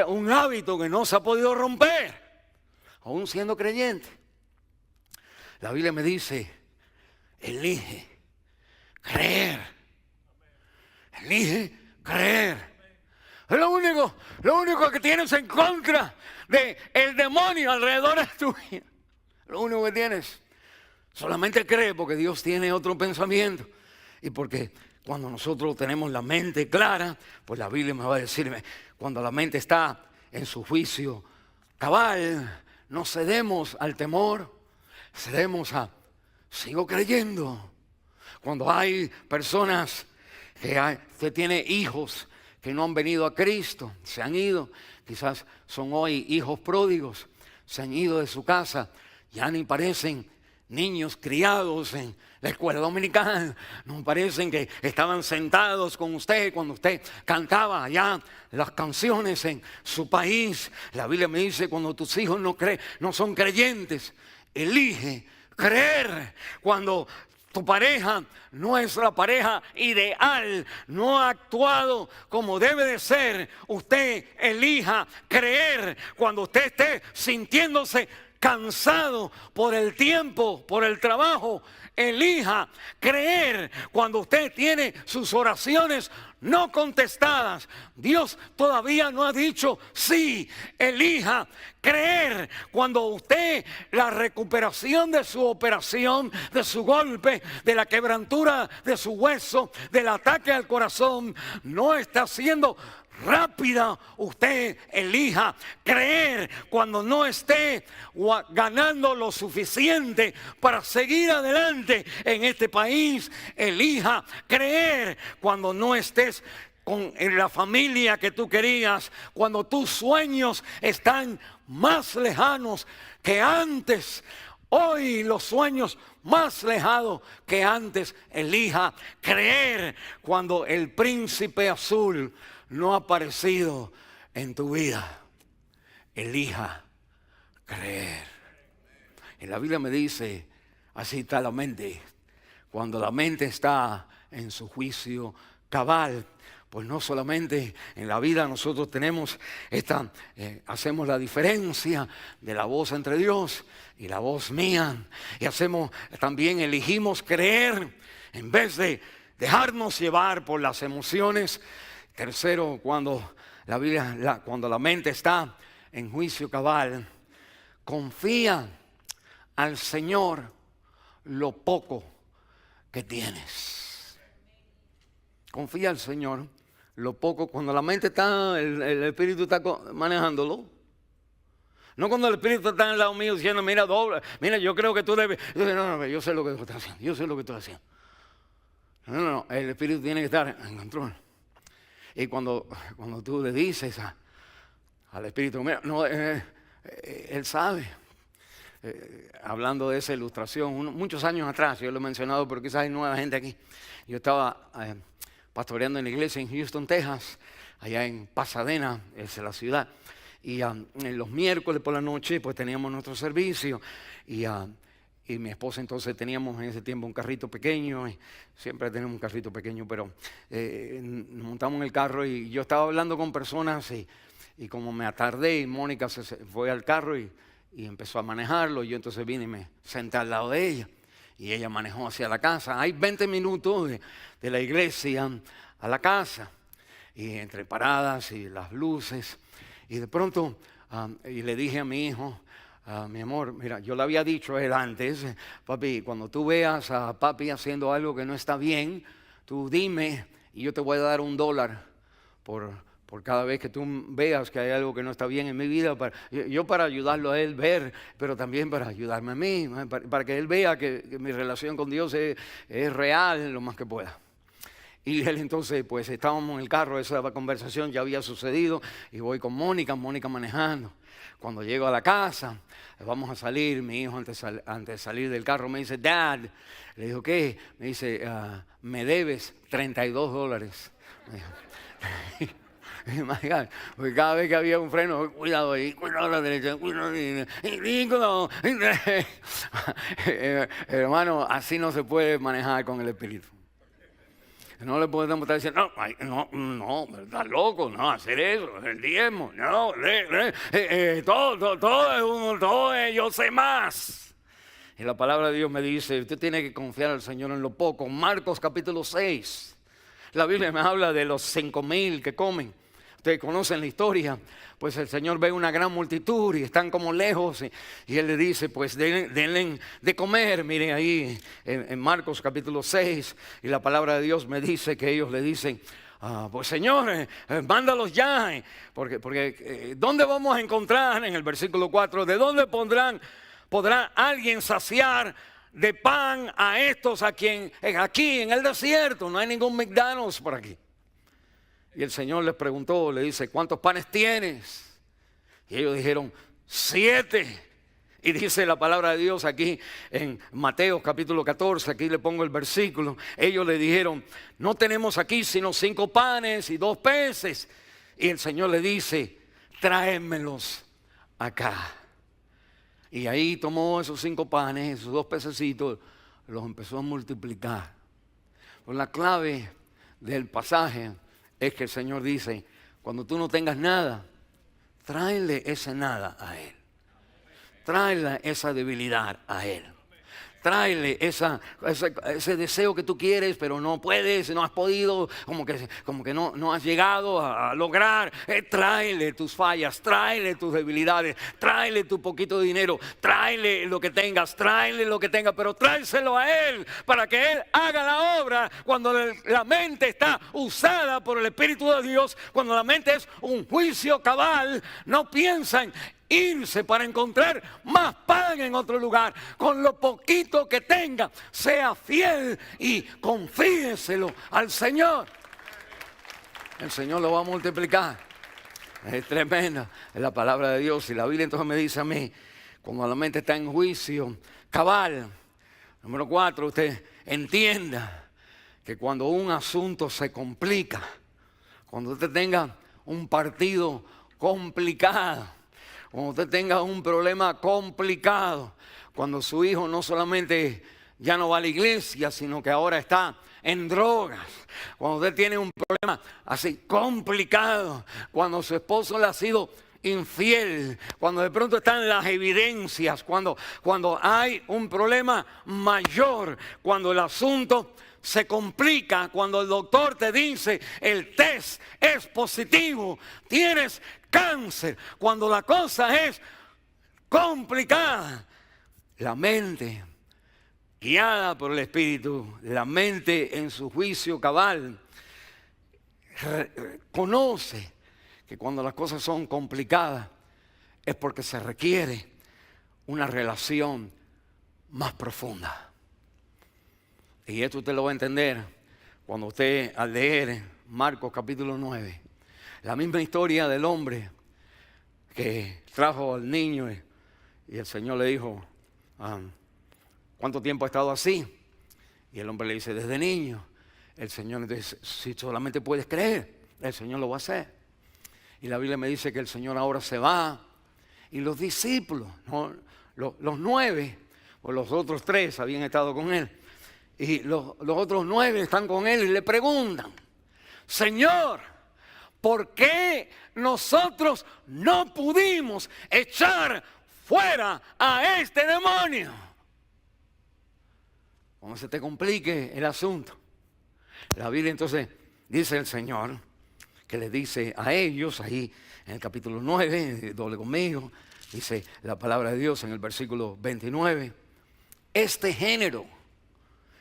un hábito que no se ha podido romper, aún siendo creyente. La Biblia me dice, elige creer. Elige creer. Es lo único que tienes en contra del demonio alrededor de tu vida. Lo único que tienes. Solamente cree, porque Dios tiene otro pensamiento. Y porque cuando nosotros tenemos la mente clara, pues la Biblia me va a decir, cuando la mente está en su juicio cabal, no cedemos al temor, cedemos a, sigo creyendo. Cuando hay personas que tienen hijos que no han venido a Cristo, se han ido, quizás son hoy hijos pródigos, se han ido de su casa, ya ni parecen niños criados en la escuela dominical, no parecen que estaban sentados con usted cuando usted cantaba allá las canciones en su país. La Biblia me dice, cuando tus hijos no son creyentes, elige creer. Cuando tu pareja no es la pareja ideal, no ha actuado como debe de ser, usted elija creer. Cuando usted esté sintiéndose cansado por el tiempo, por el trabajo, elija creer. Cuando usted tiene sus oraciones no contestadas, Dios todavía no ha dicho sí, elija creer. Cuando usted, la recuperación de su operación, de su golpe, de la quebrantura de su hueso, del ataque al corazón, no está siendo rápida, usted elija creer. Cuando no esté ganando lo suficiente para seguir adelante en este país, elija creer. Cuando no estés en la familia que tú querías, cuando tus sueños están más lejanos que antes, hoy los sueños más lejanos que antes, elija creer. Cuando el príncipe azul no ha aparecido en tu vida, elija creer. Y la Biblia me dice, así está la mente. Cuando la mente está en su juicio cabal, pues no solamente en la vida nosotros tenemos hacemos la diferencia de la voz entre Dios y la voz mía. Y elegimos creer en vez de dejarnos llevar por las emociones. Tercero, cuando la mente está en juicio cabal, confía al Señor lo poco que tienes. Confía al Señor lo poco. Cuando la mente está, el Espíritu está manejándolo. No cuando el Espíritu está al lado mío diciendo, mira, yo creo que tú debes. No, yo sé lo que tú estás haciendo. Yo sé lo que tú estás haciendo. No, el Espíritu tiene que estar en control. Y cuando tú le dices al Espíritu, mira, Él sabe. Hablando de esa ilustración, muchos años atrás, yo lo he mencionado, pero quizás hay nueva gente aquí. Yo estaba pastoreando en la iglesia en Houston, Texas, allá en Pasadena, es la ciudad. Y en los miércoles por la noche, pues teníamos nuestro servicio. Y mi esposa entonces teníamos en ese tiempo un carrito pequeño, y siempre tenemos un carrito pequeño, pero nos montamos en el carro y yo estaba hablando con personas y como me atardé y Mónica se fue al carro y empezó a manejarlo, y yo entonces vine y me senté al lado de ella y ella manejó hacia la casa. Hay 20 minutos de la iglesia a la casa, y entre paradas y las luces, y de pronto y le dije a mi hijo, mi amor, mira, yo le había dicho a él antes, papi, cuando tú veas a papi haciendo algo que no está bien, tú dime y yo te voy a dar $1 por cada vez que tú veas que hay algo que no está bien en mi vida, para ayudarlo a él ver, pero también para ayudarme a mí, para que él vea que mi relación con Dios es real lo más que pueda. Y él entonces, pues estábamos en el carro, esa conversación ya había sucedido, y voy con Mónica manejando. Cuando llego a la casa, vamos a salir, mi hijo antes de salir del carro me dice, Dad, le digo, ¿qué? Me dice, me debes $32. Porque cada vez que había un freno, cuidado ahí, cuidado a la derecha, cuidado. Hermano, así no se puede manejar con el Espíritu. No le podemos estar diciendo, no, estás loco, no, hacer eso, el diezmo, no, todo es, yo sé más. Y la palabra de Dios me dice, usted tiene que confiar al Señor en lo poco. Marcos capítulo 6, la Biblia me habla de los 5,000 que comen. Ustedes conocen la historia, pues el Señor ve una gran multitud y están como lejos y Él le dice, pues denle de comer. Miren ahí en Marcos capítulo 6 y la palabra de Dios me dice que ellos le dicen, pues Señor, mándalos ya, porque ¿dónde vamos a encontrar? En el versículo 4, ¿de dónde podrá alguien saciar de pan a estos aquí en el desierto? No hay ningún McDonald's por aquí. Y el Señor les preguntó, le dice, ¿cuántos panes tienes? Y ellos dijeron, 7. Y dice la palabra de Dios aquí en Mateo capítulo 14, aquí le pongo el versículo. Ellos le dijeron, no tenemos aquí sino 5 panes y 2 peces. Y el Señor le dice, tráemelos acá. Y ahí tomó esos 5 panes, esos 2 pececitos, los empezó a multiplicar. Pues la clave del pasaje es que el Señor dice, cuando tú no tengas nada, tráele ese nada a Él. Tráele esa debilidad a Él. Tráele ese deseo que tú quieres, pero no puedes, no has podido, como que no has llegado a lograr. Tráele tus fallas, tráele tus debilidades, tráele tu poquito de dinero, tráele lo que tengas, pero tráeselo a Él para que Él haga la obra. Cuando la mente está usada por el Espíritu de Dios, cuando la mente es un juicio cabal, no piensan irse para encontrar más pan en otro lugar. Con lo poquito que tenga, sea fiel y confíeselo al Señor. El Señor lo va a multiplicar. Es tremenda, es la palabra de Dios. Y la Biblia entonces me dice a mí, cuando la mente está en juicio cabal, número 4, usted entienda que cuando un asunto se complica, cuando usted tenga un partido complicado, cuando usted tenga un problema complicado, cuando su hijo no solamente ya no va a la iglesia, sino que ahora está en drogas, cuando usted tiene un problema así complicado, cuando su esposo le ha sido infiel, cuando de pronto están las evidencias, cuando hay un problema mayor, cuando el asunto se complica, cuando el doctor te dice el test es positivo, tienes cáncer, cuando la cosa es complicada, la mente guiada por el Espíritu, la mente en su juicio cabal, conoce que cuando las cosas son complicadas es porque se requiere una relación más profunda. Y esto usted lo va a entender cuando usted al leer Marcos capítulo 9, la misma historia del hombre que trajo al niño y el Señor le dijo, ¿cuánto tiempo ha estado así? Y el hombre le dice, desde niño. El Señor le dice, si solamente puedes creer, el Señor lo va a hacer. Y la Biblia me dice que el Señor ahora se va y los discípulos, ¿no? los 9, o los otros 3 habían estado con él. Y los otros 9 están con él y le preguntan, Señor, ¿por qué nosotros no pudimos echar fuera a este demonio? Cuando se te complique el asunto, la Biblia entonces dice el Señor, que le dice a ellos, ahí en el capítulo 9, doble conmigo, dice la palabra de Dios en el versículo 29, este género,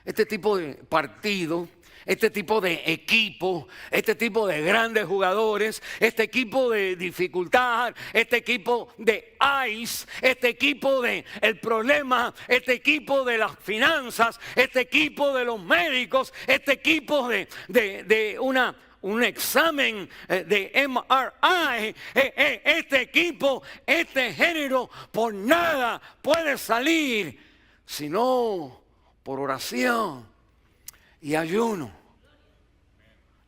este tipo de partido, este tipo de equipo, este tipo de grandes jugadores, este equipo de dificultad, este equipo de ICE, este equipo de el problema, este equipo de las finanzas, este equipo de los médicos, este equipo de un examen de MRI, este equipo, este género, por nada puede salir, sino por oración y ayuno.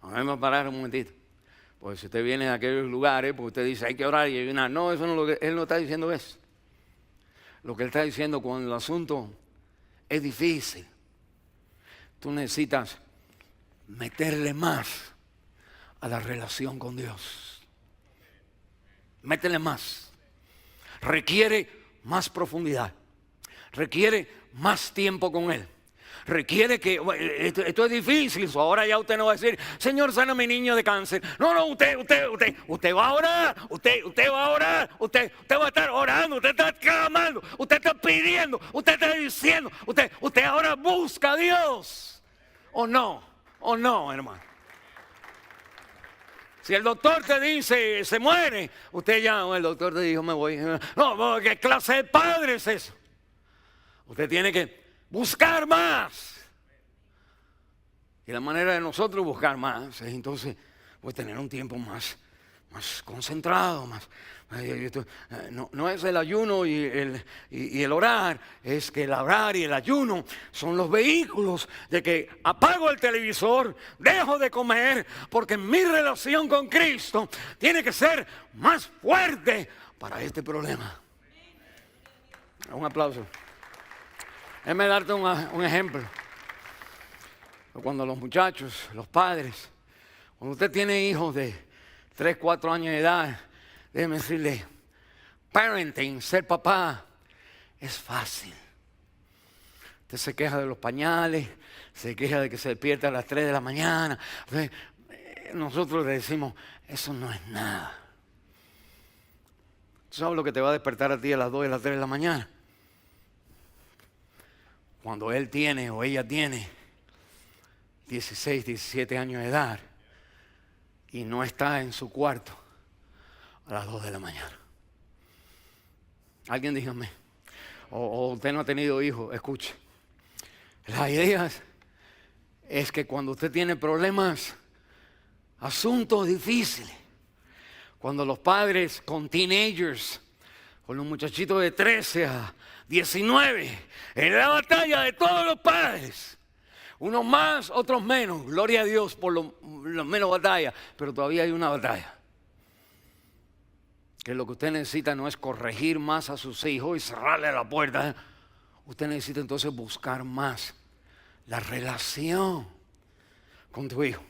Vamos a parar un momentito. Pues si usted viene a aquellos lugares, pues usted dice, hay que orar y ayunar. No, eso no es lo que él no está diciendo eso. Lo que él está diciendo cuando el asunto es difícil, tú necesitas meterle más a la relación con Dios. Métele más. Requiere más profundidad. Requiere más tiempo con Él. Requiere que, esto es difícil, ahora ya usted no va a decir, Señor, sana a mi niño de cáncer. No, usted va a orar, usted va a orar, usted va a estar orando, usted está clamando, usted está pidiendo, usted está diciendo, usted ahora busca a Dios. ¿O no, hermano? Si el doctor te dice, se muere, usted ya, el doctor te dijo, me voy. No, ¿qué clase de padre es eso? Usted tiene que buscar más. Y la manera de nosotros buscar más es entonces pues tener un tiempo más concentrado, no es el ayuno y el orar, es que el orar y el ayuno son los vehículos de que apago el televisor, dejo de comer, porque mi relación con Cristo tiene que ser más fuerte para este problema. Un aplauso. Déjame darte un ejemplo. Cuando los muchachos, los padres, cuando usted tiene hijos de 3, 4 años de edad, déjeme decirle, parenting, ser papá, es fácil. Usted se queja de los pañales, se queja de que se despierta a las 3 de la mañana. Nosotros le decimos, eso no es nada. ¿Tú sabes lo que te va a despertar a ti a las 2 y a las 3 de la mañana? Cuando él tiene o ella tiene 16, 17 años de edad y no está en su cuarto a las 2 de la mañana. Alguien dígame, o usted no ha tenido hijos, escuche. La idea es que cuando usted tiene problemas, asuntos difíciles, cuando los padres con teenagers, con los muchachitos de 13 a 19, en la batalla de todos los padres, unos más, otros menos, gloria a Dios por los menos batallas, pero todavía hay una batalla. Que lo que usted necesita no es corregir más a sus hijos y cerrarle la puerta. Usted necesita entonces buscar más la relación con tu hijo.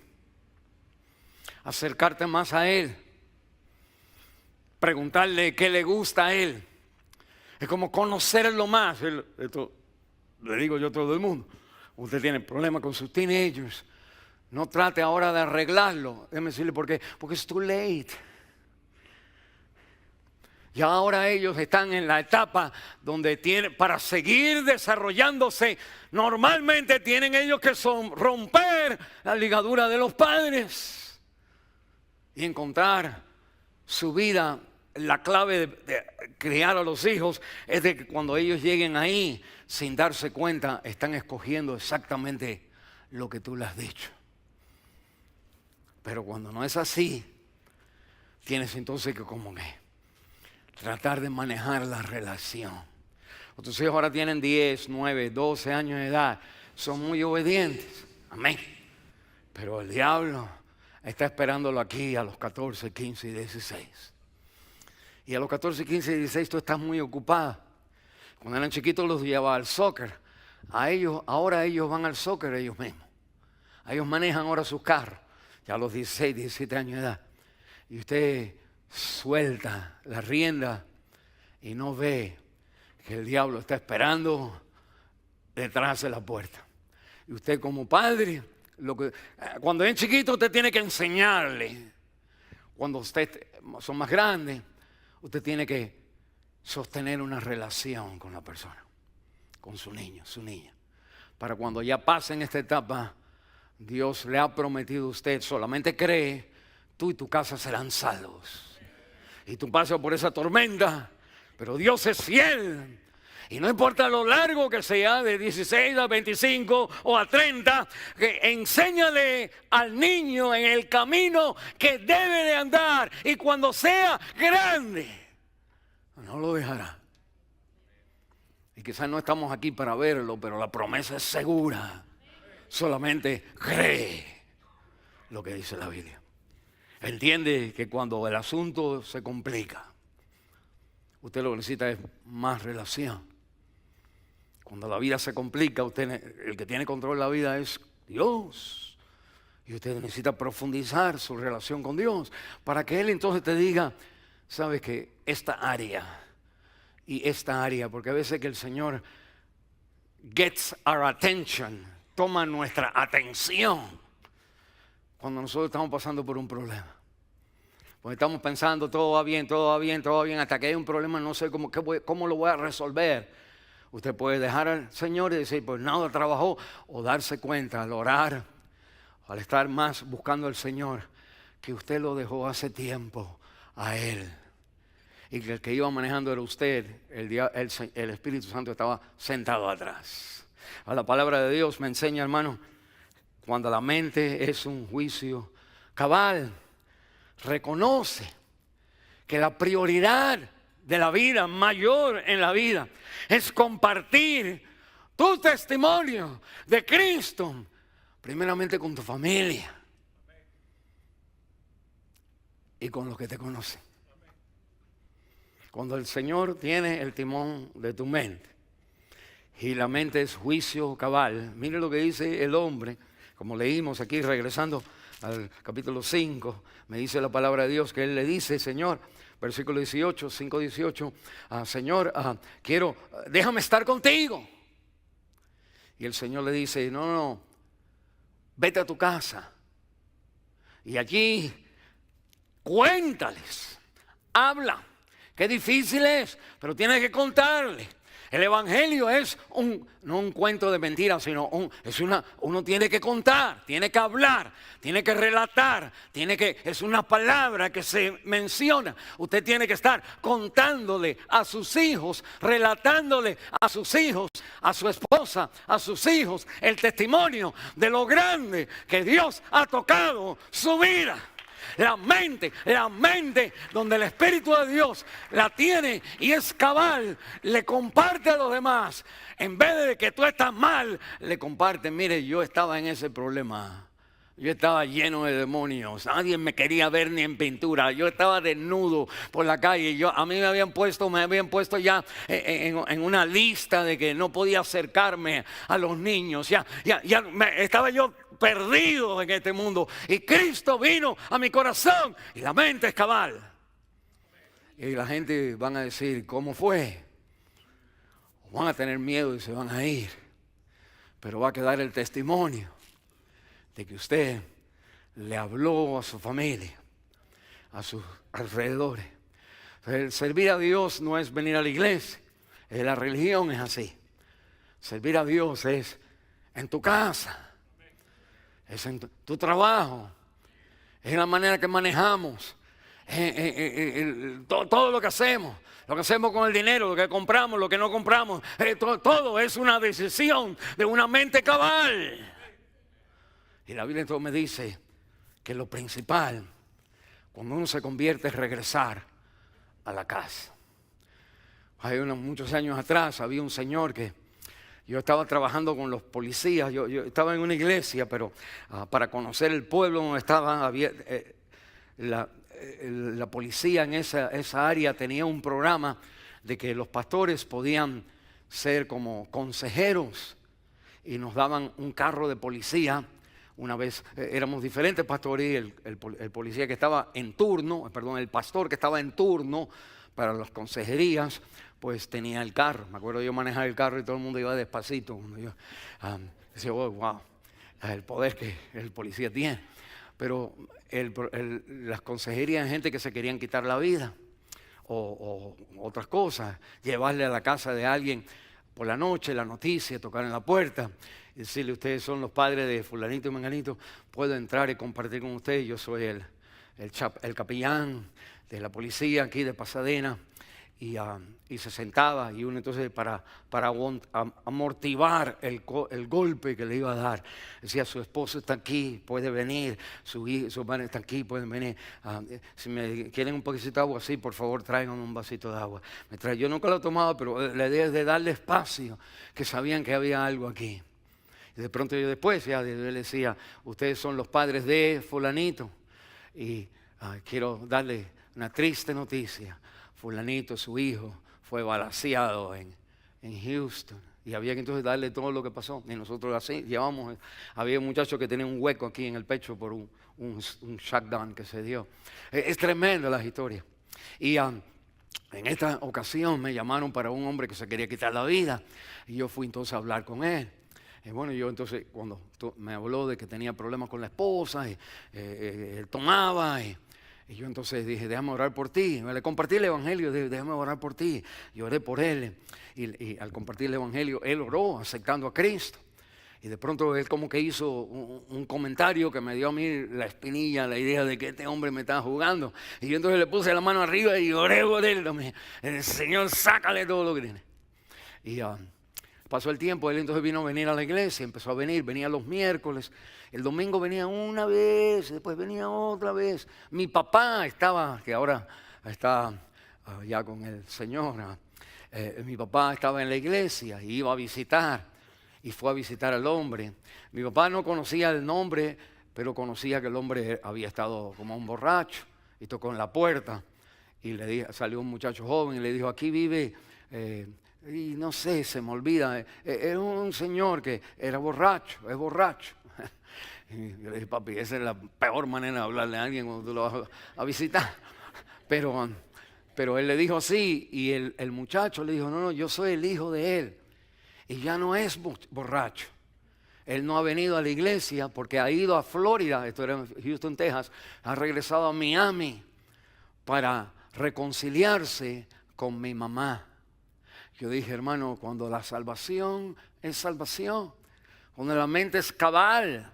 Acercarte más a él. Preguntarle qué le gusta a él. Es como conocerlo más. Esto le digo yo a todo el mundo. Usted tiene problemas con sus teenagers. No trate ahora de arreglarlo. Déjeme decirle por qué. Porque es too late. Ya ahora ellos están en la etapa donde tienen, para seguir desarrollándose, normalmente tienen ellos que romper la ligadura de los padres y encontrar su vida. La clave de criar a los hijos es de que cuando ellos lleguen ahí, sin darse cuenta, están escogiendo exactamente lo que tú les has dicho. Pero cuando no es así, tienes entonces que como que tratar de manejar la relación. Tus hijos ahora tienen 10, 9, 12 años de edad. Son muy obedientes. Amén. Pero el diablo está esperándolo aquí a los 14, 15 y 16. Y a los 14, 15 y 16 tú estás muy ocupada. Cuando eran chiquitos los llevaba al soccer. Ahora ellos van al soccer ellos mismos. Ellos manejan ahora sus carros. Ya a los 16, 17 años de edad. Y usted suelta la rienda y no ve que el diablo está esperando detrás de la puerta. Y usted como padre, cuando es chiquito usted tiene que enseñarle. Cuando usted son más grandes, usted tiene que sostener una relación con la persona, con su niño, su niña. Para cuando ya pasen esta etapa, Dios le ha prometido a usted, solamente cree, tú y tu casa serán salvos. Y tú pasas por esa tormenta, pero Dios es fiel. Y no importa lo largo que sea, de 16 a 25 o a 30, que enséñale al niño en el camino que debe de andar. Y cuando sea grande, no lo dejará. Y quizás no estamos aquí para verlo, pero la promesa es segura. Solamente cree lo que dice la Biblia. Entiende que cuando el asunto se complica, usted lo que necesita es más relación. Cuando la vida se complica, el que tiene control de la vida es Dios. Y usted necesita profundizar su relación con Dios para que Él entonces te diga, sabes que esta área y esta área, porque a veces que el Señor gets our attention, toma nuestra atención cuando nosotros estamos pasando por un problema. Porque estamos pensando todo va bien, todo va bien, todo va bien, hasta que hay un problema, no sé cómo lo voy a resolver. Usted puede dejar al Señor y decir, pues nada trabajó, o darse cuenta al orar, al estar más buscando al Señor, que usted lo dejó hace tiempo a Él. Y que el que iba manejando era usted, el Espíritu Santo estaba sentado atrás. La palabra de Dios me enseña, hermano, cuando la mente es un juicio cabal, reconoce que la prioridad de la vida, mayor en la vida, es compartir tu testimonio de Cristo, primeramente con tu familia y con los que te conocen. Cuando el Señor tiene el timón de tu mente y la mente es juicio cabal, mire lo que dice el hombre, como leímos aquí regresando al capítulo 5, me dice la palabra de Dios que Él le dice, Señor, versículo 18, 5:18, Señor, déjame estar contigo. Y el Señor le dice, no, vete a tu casa y allí cuéntales, habla. Qué difícil es, pero tienes que contarle. El evangelio es no un cuento de mentiras, sino uno tiene que contar, tiene que hablar, tiene que relatar, es una palabra que se menciona. Usted tiene que estar contándole a sus hijos, relatándole a sus hijos, a su esposa, a sus hijos, el testimonio de lo grande que Dios ha tocado su vida. La mente donde el Espíritu de Dios la tiene y es cabal, le comparte a los demás. En vez de que tú estás mal, le comparte, mire, yo estaba en ese problema. Yo estaba lleno de demonios, nadie me quería ver ni en pintura, yo estaba desnudo por la calle, a mí me habían puesto ya en una lista de que no podía acercarme a los niños, estaba yo perdido en este mundo y Cristo vino a mi corazón y la mente es cabal. Y la gente van a decir, ¿cómo fue? Van a tener miedo y se van a ir, pero va a quedar el testimonio de que usted le habló a su familia, a sus alrededores. El servir a Dios no es venir a la iglesia, la religión es así. Servir a Dios es en tu casa, es en tu trabajo, es en la manera que manejamos, todo lo que hacemos con el dinero, lo que compramos, lo que no compramos, todo es una decisión de una mente cabal. Y la Biblia entonces me dice que lo principal, cuando uno se convierte, es regresar a la casa. Muchos años atrás había un señor que yo estaba trabajando con los policías. Yo estaba en una iglesia, pero para conocer el pueblo donde estaba, la policía en esa área tenía un programa de que los pastores podían ser como consejeros y nos daban un carro de policía. Una vez éramos diferentes pastores y el policía que estaba en turno, el pastor que estaba en turno para las consejerías, pues tenía el carro. Me acuerdo yo manejar el carro y todo el mundo iba despacito. Yo decía, oh, wow, el poder que el policía tiene. Pero las consejerías de gente que se querían quitar la vida o otras cosas, llevarle a la casa de alguien por la noche la noticia, tocar en la puerta y decirle, ustedes son los padres de fulanito y menganito, puedo entrar y compartir con ustedes. Yo soy el capellán de la policía aquí de Pasadena. Y se sentaba y uno entonces para amortiguar el golpe que le iba a dar, decía, su esposo está aquí, puede venir, su madre está aquí, pueden venir. Si me quieren un poquito de agua, así, por favor, tráiganme un vasito de agua. Yo nunca lo tomaba, pero la idea es de darle espacio, que sabían que había algo aquí. Y de pronto yo después yo le decía, ustedes son los padres de fulanito y quiero darle una triste noticia. Fulanito, su hijo, fue balaceado en Houston. Y había que entonces darle todo lo que pasó. Y nosotros así llevamos. Había un muchacho que tenía un hueco aquí en el pecho por un shutdown que se dio. Es tremenda la historia. Y en esta ocasión me llamaron para un hombre que se quería quitar la vida. Y yo fui entonces a hablar con él. Y bueno, yo entonces cuando me habló de que tenía problemas con la esposa, él tomaba, y yo entonces dije, déjame orar por ti. Le compartí el evangelio, dije, déjame orar por ti. Y oré por él. Y al compartir el evangelio, él oró aceptando a Cristo. Y de pronto él como que hizo un comentario que me dio a mí la espinilla, la idea de que este hombre me estaba jugando. Y yo entonces le puse la mano arriba y oré por él. El Señor, sácale todo lo que tiene. Y pasó el tiempo, él entonces vino a venir a la iglesia, empezó a venir, venía los miércoles. El domingo venía una vez, después venía otra vez. Mi papá estaba, que ahora está ya con el Señor, mi papá estaba en la iglesia y iba a visitar. Y fue a visitar al hombre. Mi papá no conocía el nombre, pero conocía que el hombre había estado como un borracho. Y tocó en la puerta. Y salió un muchacho joven y le dijo, aquí vive, y no sé, se me olvida, era un señor que era borracho, es borracho. Y yo le dije, papi, esa es la peor manera de hablarle a alguien cuando tú lo vas a visitar. Pero él le dijo así, y el muchacho le dijo, no, yo soy el hijo de él. Y ya no es borracho. Él no ha venido a la iglesia porque ha ido a Florida, esto era en Houston, Texas, ha regresado a Miami para reconciliarse con mi mamá. Yo dije, hermano, cuando la salvación es salvación, cuando la mente es cabal,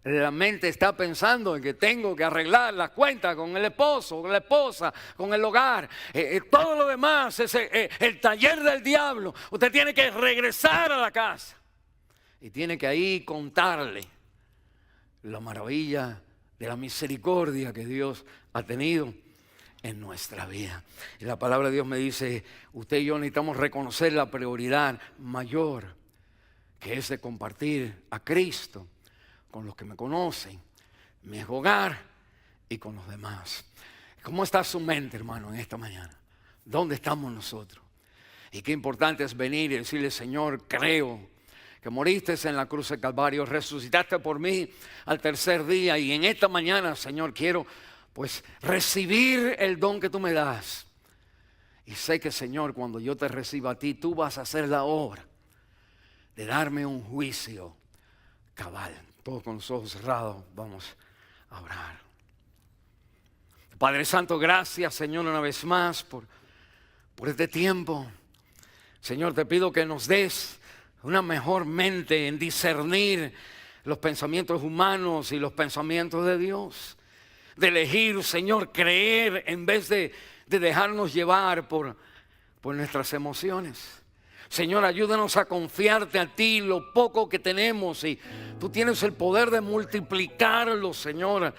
la mente está pensando en que tengo que arreglar las cuentas con el esposo, con la esposa, con el hogar. Todo lo demás es el taller del diablo. Usted tiene que regresar a la casa y tiene que ahí contarle la maravilla de la misericordia que Dios ha tenido en nuestra vida. Y la palabra de Dios me dice, usted y yo necesitamos reconocer la prioridad mayor, que es de compartir a Cristo con los que me conocen, mi hogar y con los demás. ¿Cómo está su mente, hermano, en esta mañana? ¿Dónde estamos nosotros? Y qué importante es venir y decirle, Señor, creo que moriste en la cruz del Calvario, resucitaste por mí al tercer día, y en esta mañana, Señor, quiero pues recibir el don que tú me das. Y sé que, Señor, cuando yo te reciba a ti, tú vas a hacer la obra de darme un juicio cabal. Todos con los ojos cerrados vamos a orar. Padre Santo, gracias, Señor, una vez más por este tiempo. Señor, te pido que nos des una mejor mente en discernir los pensamientos humanos y los pensamientos de Dios. De elegir, Señor, creer en vez de dejarnos llevar por nuestras emociones. Señor, ayúdanos a confiarte a ti lo poco que tenemos, y tú tienes el poder de multiplicarlos, Señor,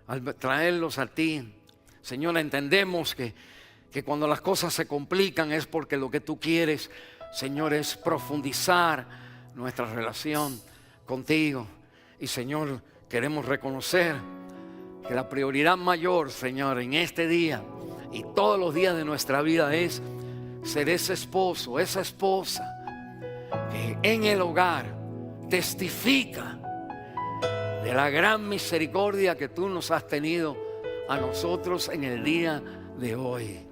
al traerlos a ti. Señor, entendemos que cuando las cosas se complican es porque lo que tú quieres, Señor, es profundizar nuestra relación contigo. Y, Señor, queremos reconocer que la prioridad mayor, Señor, en este día y todos los días de nuestra vida es ser ese esposo, esa esposa que en el hogar testifica de la gran misericordia que tú nos has tenido a nosotros en el día de hoy.